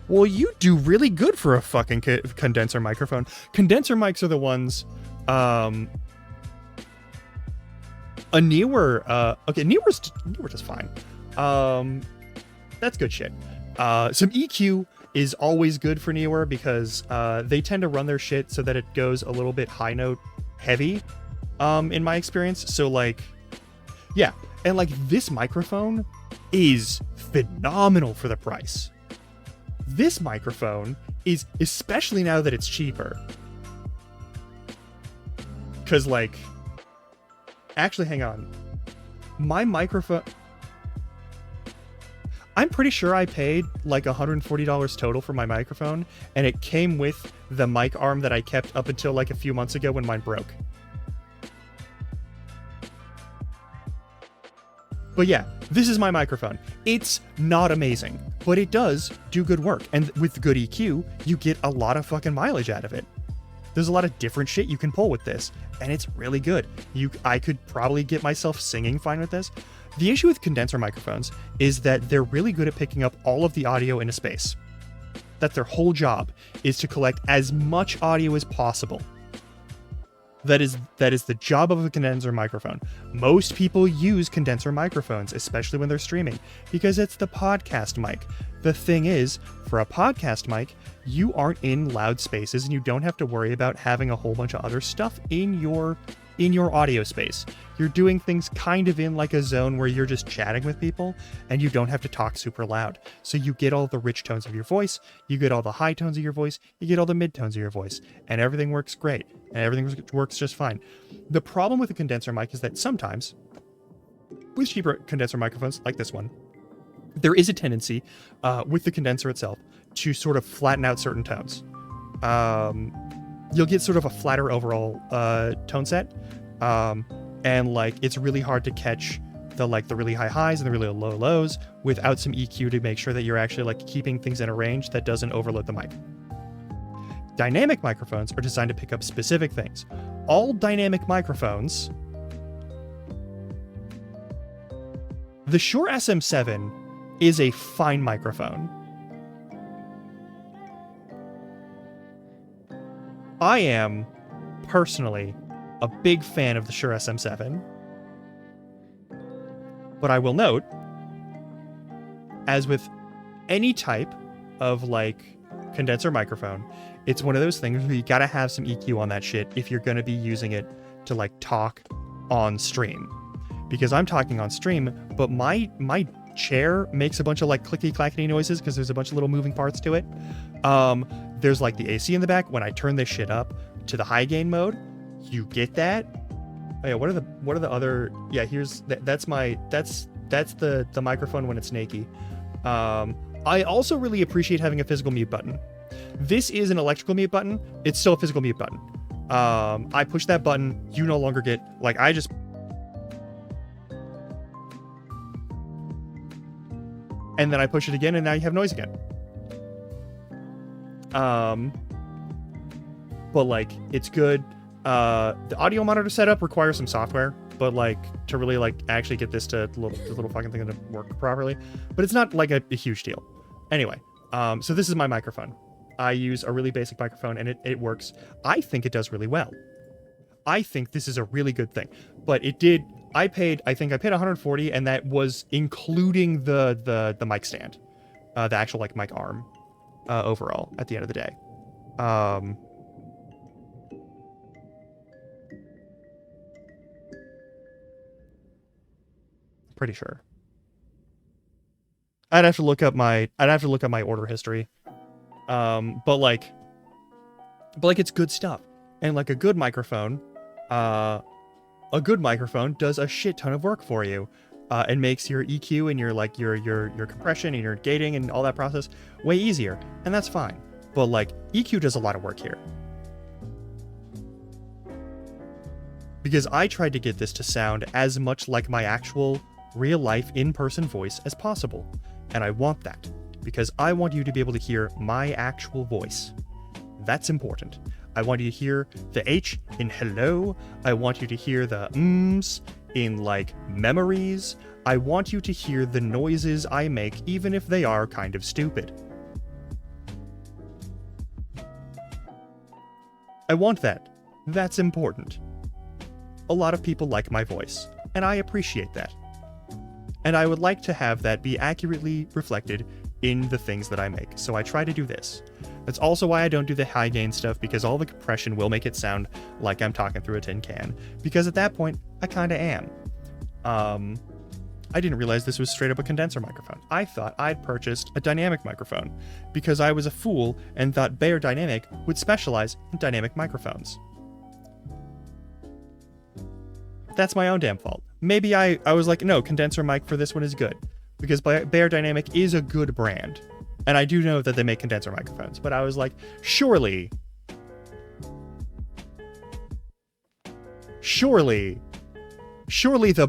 Well, you do really good for a fucking condenser microphone. Condenser mics are the ones, a Neewer, okay, Neewer's just fine. That's good shit. Some EQ is always good for Neewer because they tend to run their shit so that it goes a little bit high note heavy, in my experience. So like, yeah, and like this microphone is phenomenal for the price. This microphone is, especially now that it's cheaper, because like, actually, hang on, my microphone, I'm pretty sure I paid like $140 total for my microphone, and it came with the mic arm that I kept up until like a few months ago when mine broke. But yeah, this is my microphone. It's not amazing, but it does do good work. And with good EQ, you get a lot of fucking mileage out of it. There's a lot of different shit you can pull with this, and it's really good. I could probably get myself singing fine with this. The issue with condenser microphones is that they're really good at picking up all of the audio in a space. That their whole job is to collect as much audio as possible. That is the job of a condenser microphone. Most people use condenser microphones, especially when they're streaming, because it's the podcast mic. The thing is, for a podcast mic, you aren't in loud spaces and you don't have to worry about having a whole bunch of other stuff in your audio space. You're doing things kind of in like a zone where you're just chatting with people and you don't have to talk super loud. So you get all the rich tones of your voice, you get all the high tones of your voice, you get all the mid tones of your voice, and everything works great and everything works just fine. The problem with a condenser mic is that sometimes with cheaper condenser microphones like this one, there is a tendency with the condenser itself to sort of flatten out certain tones. You'll get sort of a flatter overall tone set, and like it's really hard to catch the really high highs and the really low lows without some EQ to make sure that you're actually like keeping things in a range that doesn't overload the mic. Dynamic microphones are designed to pick up specific things. All dynamic microphones, the Shure SM7 is a fine microphone. I am, personally, a big fan of the Shure SM7. But I will note, as with any type of, like, condenser microphone, it's one of those things where you gotta have some EQ on that shit if you're gonna be using it to, like, talk on stream. Because I'm talking on stream, but my chair makes a bunch of, like, clicky-clackety noises because there's a bunch of little moving parts to it. There's like the AC in the back. When I turn this shit up to the high gain mode, you get that. Oh yeah, what are the other? Yeah, here's that's the microphone when it's naked. I also really appreciate having a physical mute button. This is an electrical mute button. It's still a physical mute button. I push that button, you no longer get like I just. And then I push it again, and now you have noise again. But like, it's good. The audio monitor setup requires some software. but like to really like actually get this to the little fucking thing to work properly. But it's not like a huge deal. Anyway, so this is my microphone. I use a really basic microphone and it works. I think it does really well. I think this is a really good thing. But it did, I think I paid 140, and that was including the mic stand. The actual like mic arm overall at the end of the day. Pretty sure. I'd have to look up my order history. But like it's good stuff. And like a good microphone does a shit ton of work for you. And makes your EQ and your like your compression and your gating and all that process way easier. And that's fine. But like EQ does a lot of work here. Because I tried to get this to sound as much like my actual real life in-person voice as possible. And I want that because I want you to be able to hear my actual voice. That's important. I want you to hear the H in hello. I want you to hear the mms in like memories. I want you to hear the noises I make, even if they are kind of stupid. I want that. That's important. A lot of people like my voice, and I appreciate that. And I would like to have that be accurately reflected in the things that I make, so I try to do this. That's also why I don't do the high gain stuff, because all the compression will make it sound like I'm talking through a tin can, because at that point, I kinda am. I didn't realize this was straight up a condenser microphone. I thought I'd purchased a dynamic microphone, because I was a fool and thought Bear Dynamic would specialize in dynamic microphones. That's my own damn fault. Maybe I was like, no, condenser mic for this one is good. Because Bear Dynamic is a good brand. And I do know that they make condenser microphones. But I was like, surely the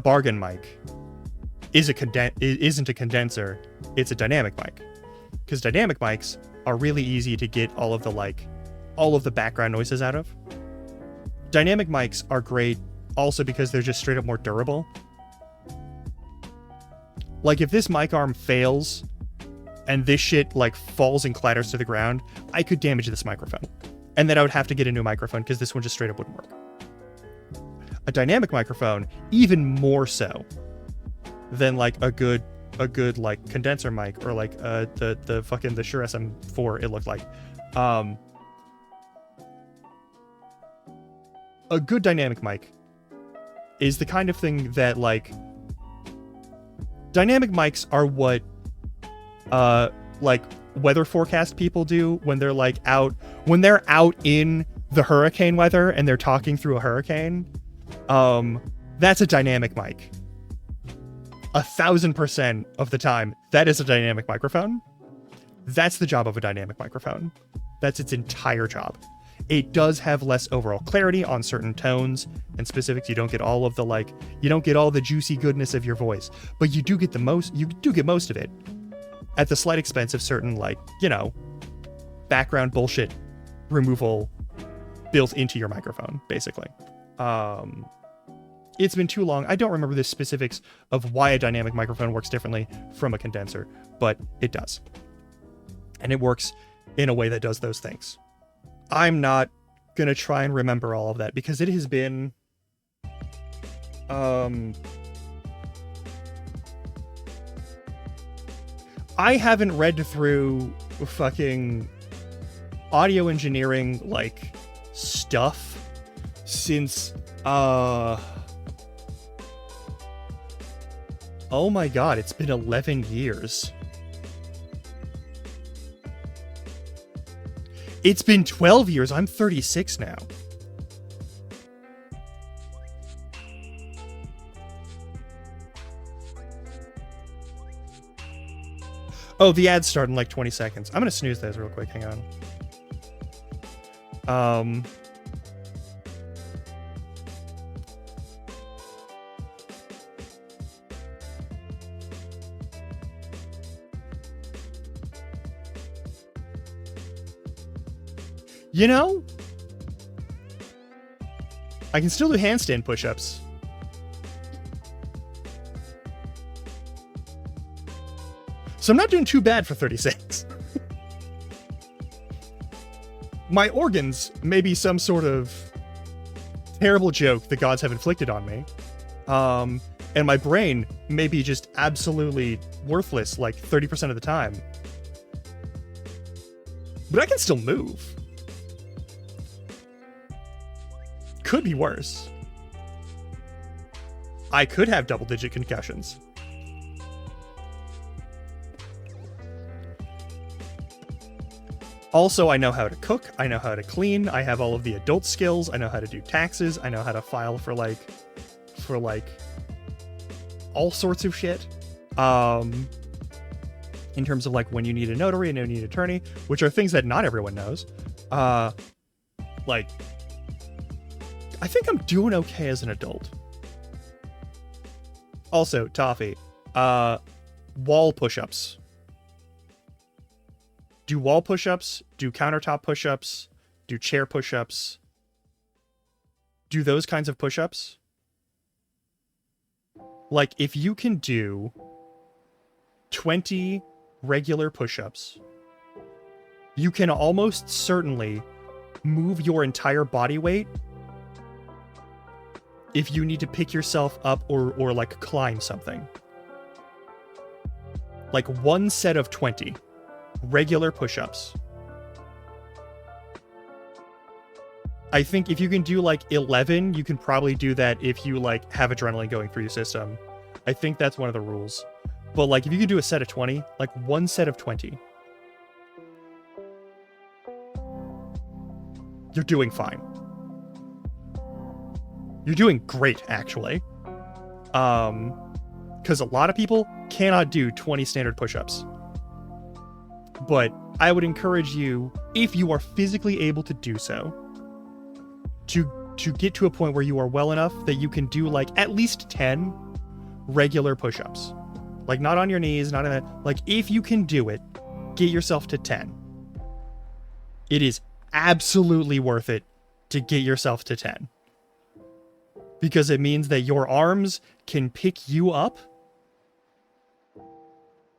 bargain mic isn't a condenser, it's a dynamic mic. Because dynamic mics are really easy to get all of the background noises out of. Dynamic mics are great also because they're just straight up more durable. Like if this mic arm fails and this shit like falls and clatters to the ground, I could damage this microphone. And then I would have to get a new microphone because this one just straight up wouldn't work. A dynamic microphone, even more so than like a good like condenser mic or like the Shure SM4 it looked like. A good dynamic mic is the kind of thing that like dynamic mics are what like weather forecast people do when they're like out in the hurricane weather and they're talking through a hurricane. That's a dynamic mic. 1,000% of the time, that is a dynamic microphone. That's the job of a dynamic microphone. That's its entire job. It does have less overall clarity on certain tones and specifics. You don't get all the juicy goodness of your voice, but you do get most of it at the slight expense of certain background bullshit removal built into your microphone, basically. It's been too long. I don't remember the specifics of why a dynamic microphone works differently from a condenser, but it does. And it works in a way that does those things. I'm not going to try and remember all of that because it has been I haven't read through fucking audio engineering like stuff since oh my god, it's been 11 years. It's been 12 years. I'm 36 now. Oh, the ads start in like 20 seconds. I'm gonna snooze those real quick. Hang on. You know, I can still do handstand push-ups. So I'm not doing too bad for 36. My organs may be some sort of terrible joke the gods have inflicted on me. And my brain may be just absolutely worthless like 30% of the time. But I can still move. Could be worse. I could have double-digit concussions. Also, I know how to cook, I know how to clean, I have all of the adult skills, I know how to do taxes, I know how to file for all sorts of shit. In terms of like when you need a notary and when you need an attorney, which are things that not everyone knows. Like, I think I'm doing okay as an adult. Also, Toffee, wall push-ups. Do wall push-ups, do countertop push-ups, do chair push-ups. Do those kinds of push-ups. Like, if you can do 20 regular push-ups, you can almost certainly move your entire body weight if you need to pick yourself up or like climb something. Like one set of 20 regular push-ups. I think if you can do like 11, you can probably do that if you like have adrenaline going through your system. I think that's one of the rules. But like if you can do a set of 20, like one set of 20, you're doing fine. You're doing great, actually. Because a lot of people cannot do 20 standard push-ups. But I would encourage you, if you are physically able to do so, to get to a point where you are well enough that you can do like at least 10 regular push-ups. Like not on your knees, not in that. Like if you can do it, get yourself to 10. It is absolutely worth it to get yourself to 10. Because it means that your arms can pick you up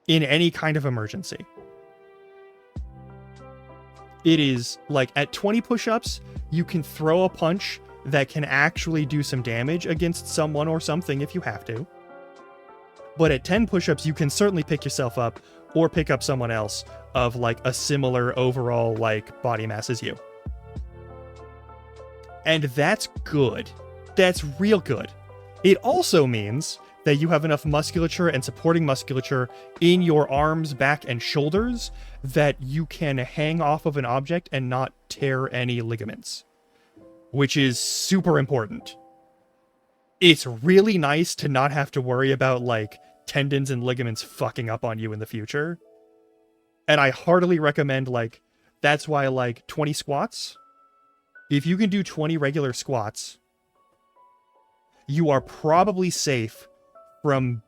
in any kind of emergency. It is like at 20 push-ups, you can throw a punch that can actually do some damage against someone or something if you have to. But at 10 push-ups, you can certainly pick yourself up or pick up someone else of like a similar overall like body mass as you. And that's good. That's real good. It also means that you have enough musculature and supporting musculature in your arms, back, and shoulders that you can hang off of an object and not tear any ligaments, which is super important. It's really nice to not have to worry about like tendons and ligaments fucking up on you in the future. And I heartily recommend like, that's why like 20 squats, if you can do 20 regular squats, you are probably safe from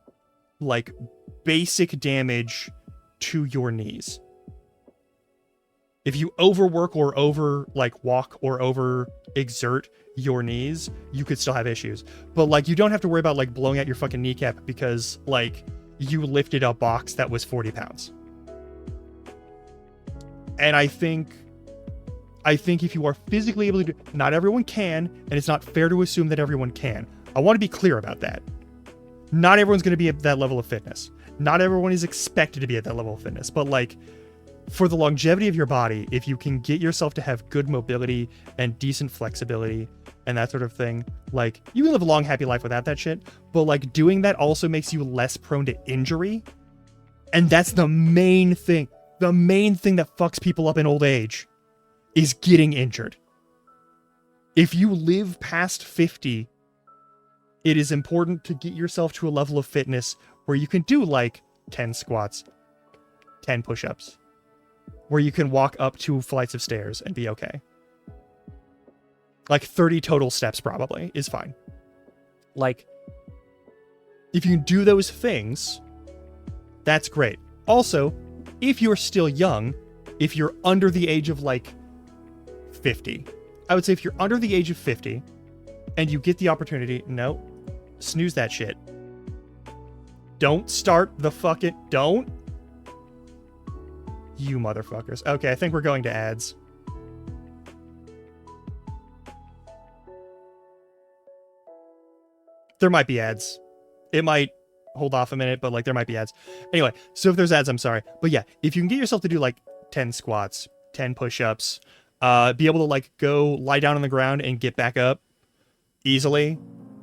like basic damage to your knees. If you overwork or over like walk or over exert your knees, you could still have issues. But like you don't have to worry about like blowing out your fucking kneecap because like you lifted a box that was 40 pounds. And I think if you are physically able to do, not everyone can, and it's not fair to assume that everyone can. I want to be clear about that. Not everyone's going to be at that level of fitness. Not everyone is expected to be at that level of fitness. But like, for the longevity of your body, if you can get yourself to have good mobility and decent flexibility and that sort of thing, like, you can live a long, happy life without that shit. But like, doing that also makes you less prone to injury. And that's the main thing. The main thing that fucks people up in old age is getting injured. If you live past 50, it is important to get yourself to a level of fitness where you can do like 10 squats, 10 push-ups, where you can walk up 2 flights of stairs and be okay. Like 30 total steps probably is fine. Like, if you can do those things, that's great. Also, if you're still young, if you're under the age of like 50, I would say if you're under the age of 50 and you get the opportunity, no, snooze that shit. Don't start the fucking, don't You motherfuckers. Okay, I think we're going to ads. There might be ads. It might hold off a minute, but like there might be ads. Anyway, so if there's ads, I'm sorry. But yeah, if you can get yourself to do like 10 squats, 10 push-ups, be able to like go lie down on the ground and get back up easily,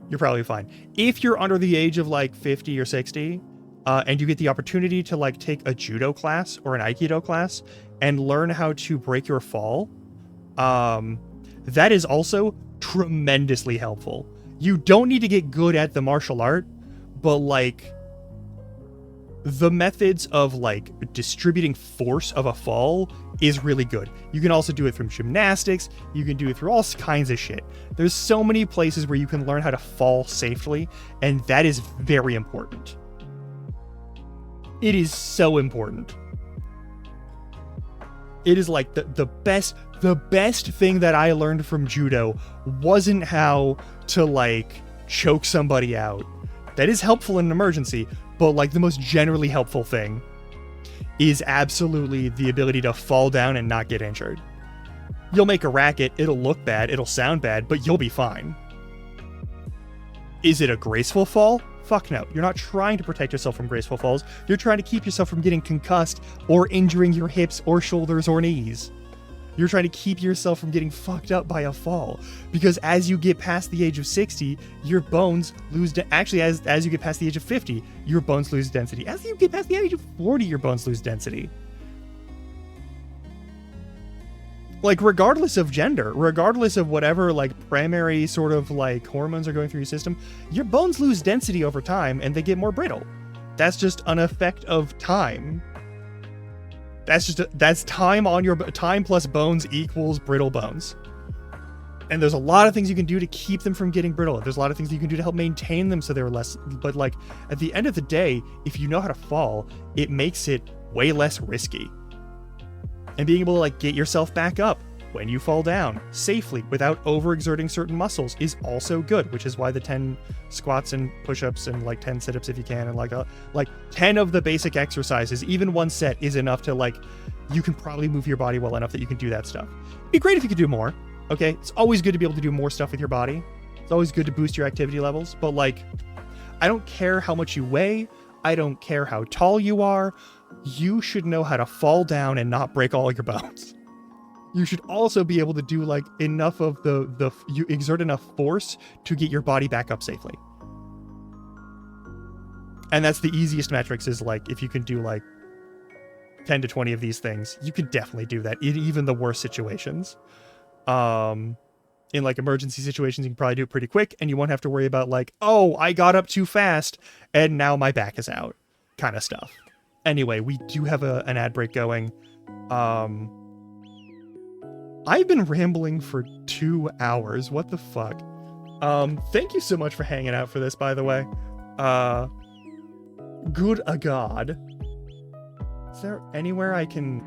you're probably fine. If you're under the age of like 50 or 60, and you get the opportunity to like take a judo class or an aikido class and learn how to break your fall, that is also tremendously helpful. You don't need to get good at the martial art, but like the methods of like distributing force of a fall is really good. You can also do it from gymnastics. You can do it through all kinds of shit. There's so many places where you can learn how to fall safely, and that is very important. It is so important. It is like the best thing that I learned from judo wasn't how to like choke somebody out. That is helpful in an emergency, but like the most generally helpful thing is absolutely the ability to fall down and not get injured. You'll make a racket, it'll look bad, it'll sound bad, but you'll be fine. Is it a graceful fall? Fuck no. You're not trying to protect yourself from graceful falls. You're trying to keep yourself from getting concussed or injuring your hips or shoulders or knees. You're trying to keep yourself from getting fucked up by a fall. Because as you get past the age of 60, your bones lose... Actually, as you get past the age of 50, your bones lose density. As you get past the age of 40, your bones lose density. Like, regardless of gender, regardless of whatever, like, primary sort of, like, hormones are going through your system, your bones lose density over time, and they get more brittle. That's just an effect of time. That's time on your... Time plus bones equals brittle bones. And there's a lot of things you can do to keep them from getting brittle. There's a lot of things you can do to help maintain them so they're less... But, like, at the end of the day, if you know how to fall, it makes it way less risky. And being able to like get yourself back up when you fall down safely without overexerting certain muscles is also good, which is why the 10 squats and push-ups and like 10 sit-ups if you can, and like 10 of the basic exercises, even one set is enough to like, you can probably move your body well enough that you can do that stuff. It'd be great if you could do more. Okay, it's always good to be able to do more stuff with your body. It's always good to boost your activity levels, but like, I don't care how much you weigh. I don't care how tall you are. You should know how to fall down and not break all your bones. You should also be able to do like enough of you exert enough force to get your body back up safely. And that's the easiest metrics, is like if you can do like 10 to 20 of these things, you can definitely do that in even the worst situations. In like emergency situations, you can probably do it pretty quick, and you won't have to worry about like, oh, I got up too fast and now my back is out kind of stuff. Anyway, we do have an ad break going. I've been rambling for 2 hours. What the fuck? Thank you so much for hanging out for this, by the way. Good a god. Is there anywhere I can...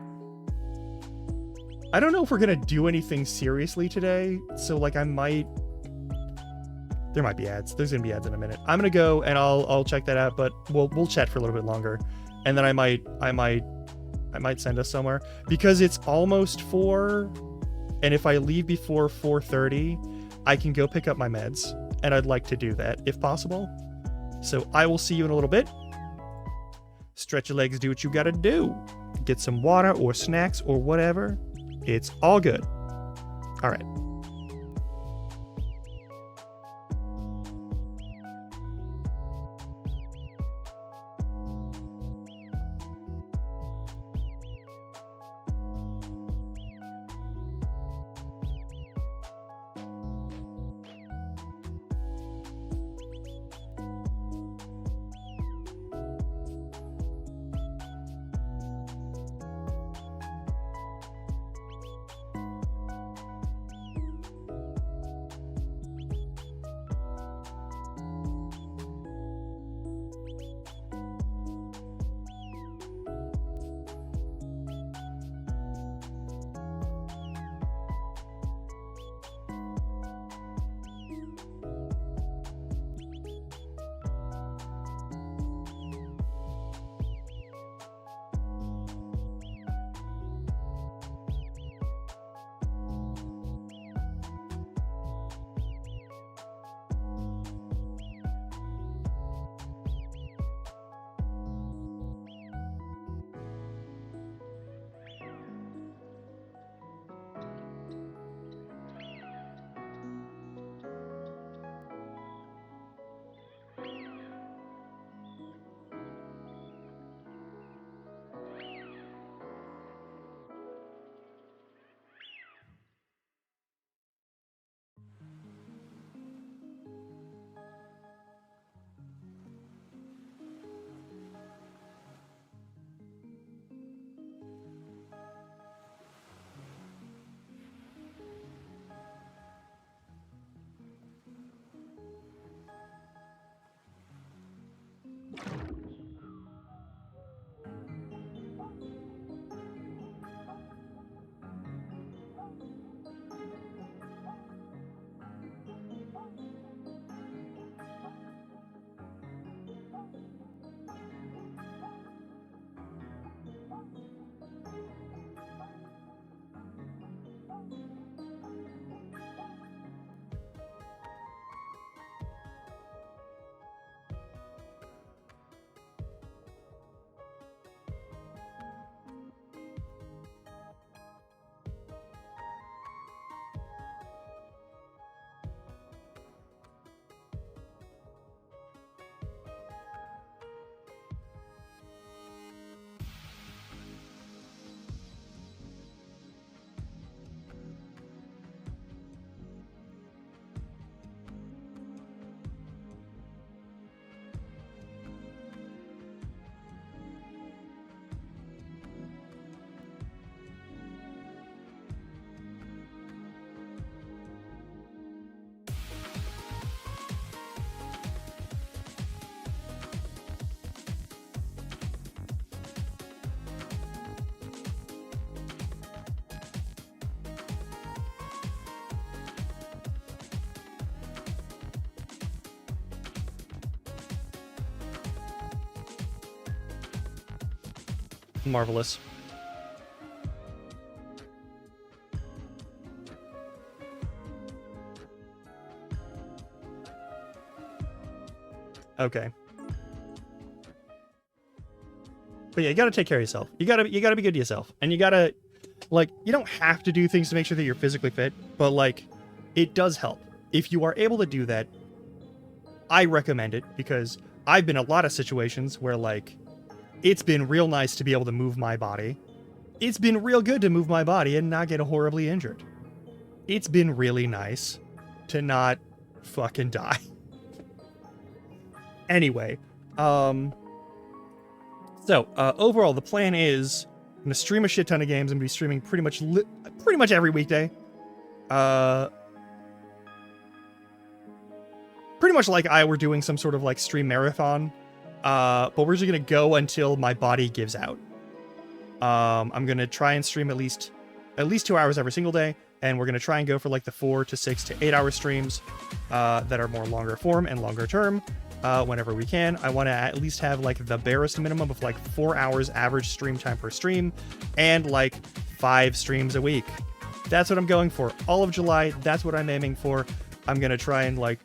I don't know if we're gonna do anything seriously today, so like I might... There might be ads. There's gonna be ads in a minute. I'm gonna go and I'll check that out, but we'll chat for a little bit longer. And then I might send us somewhere, because it's almost 4, and if I leave before 4:30, I can go pick up my meds, and I'd like to do that if possible. So I will see you in a little bit. Stretch your legs, do what you gotta do. Get some water or snacks or whatever. It's all good. All right. Marvelous. Okay. But yeah, you gotta take care of yourself. You gotta be good to yourself. And you gotta, like, you don't have to do things to make sure that you're physically fit, but like, it does help. If you are able to do that, I recommend it, because I've been in a lot of situations where, like, it's been real nice to be able to move my body. It's been real good to move my body and not get horribly injured. It's been really nice to not fucking die. Anyway, so overall, the plan is I'm gonna stream a shit ton of games. I'm gonna be streaming pretty much every weekday. Pretty much like I were doing some sort of like stream marathon. But we're just gonna go until my body gives out. I'm gonna try and stream at least 2 hours every single day, and we're gonna try and go for like the 4 to 6 to 8 hour streams that are more longer form and longer term. Whenever we can. I want to at least have like the barest minimum of like 4 hours average stream time per stream and like 5 streams a week. That's what I'm going for. All of July, that's what I'm aiming for. I'm going to try and like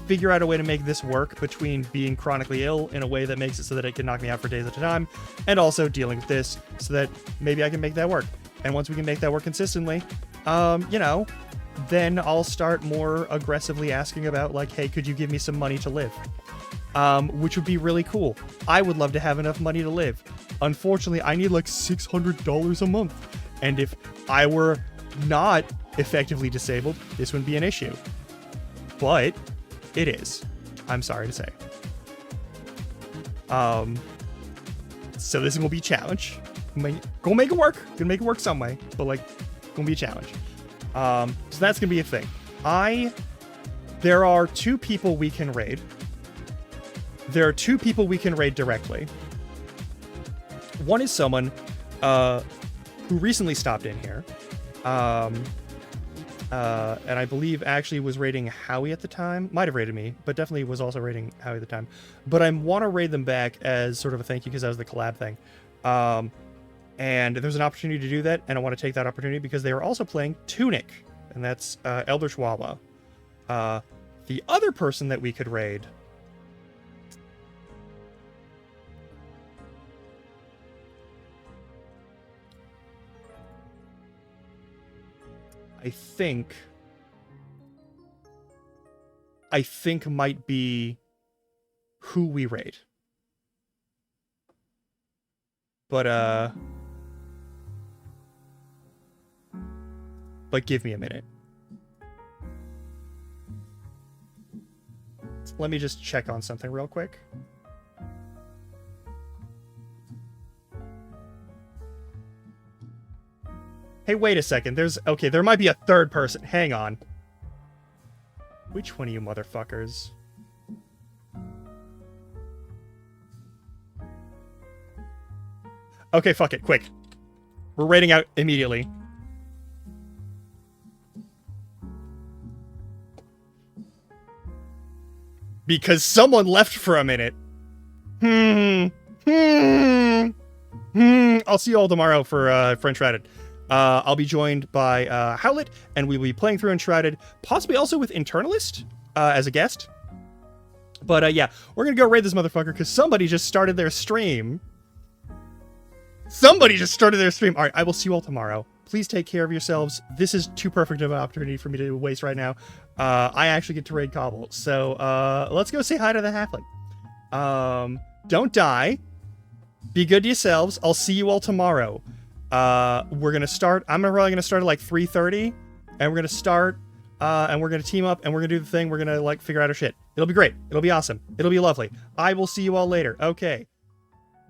figure out a way to make this work between being chronically ill in a way that makes it so that it can knock me out for days at a time, and also dealing with this so that maybe I can make that work. And once we can make that work consistently, you know, then I'll start more aggressively asking about, like, hey, could you give me some money to live? Which would be really cool. I would love to have enough money to live. Unfortunately, I need like $600 a month. And if I were not effectively disabled, this wouldn't be an issue. But it is. I'm sorry to say. So this will be a challenge. Gonna make it work. Gonna make it work some way. But, like, gonna be a challenge. So that's gonna be a thing. There are 2 people we can raid. There are 2 people we can raid directly. One is someone who recently stopped in here. And I believe actually was raiding Howie at the time. Might have raided me, but definitely was also raiding Howie at the time. But I want to raid them back as sort of a thank you because that was the collab thing. And there's an opportunity to do that, and I want to take that opportunity because they are also playing Tunic, and that's Elder Chihuahua. The other person that we could raid... I think might be who we raid. But give me a minute. Let me just check on something real quick. Hey, wait a second. There might be a third person. Hang on. Which one of you motherfuckers? Okay, fuck it. Quick. We're raiding out immediately. Because someone left for a minute. I'll see you all tomorrow for French Reddit. I'll be joined by Howlet, and we will be playing through Enshrouded, possibly also with Internalist as a guest. But yeah, we're gonna go raid this motherfucker because somebody just started their stream. All right, I will see you all tomorrow. Please take care of yourselves. This is too perfect of an opportunity for me to waste right now. I actually get to raid Cobble, so let's go say hi to the halfling. Don't die. Be good to yourselves. I'll see you all tomorrow. We're gonna start. I'm probably gonna start at like 3:30, and we're gonna start, and we're gonna team up, and we're gonna do the thing. We're gonna like figure out our shit. It'll be great. It'll be awesome. It'll be lovely. I will see you all later. Okay.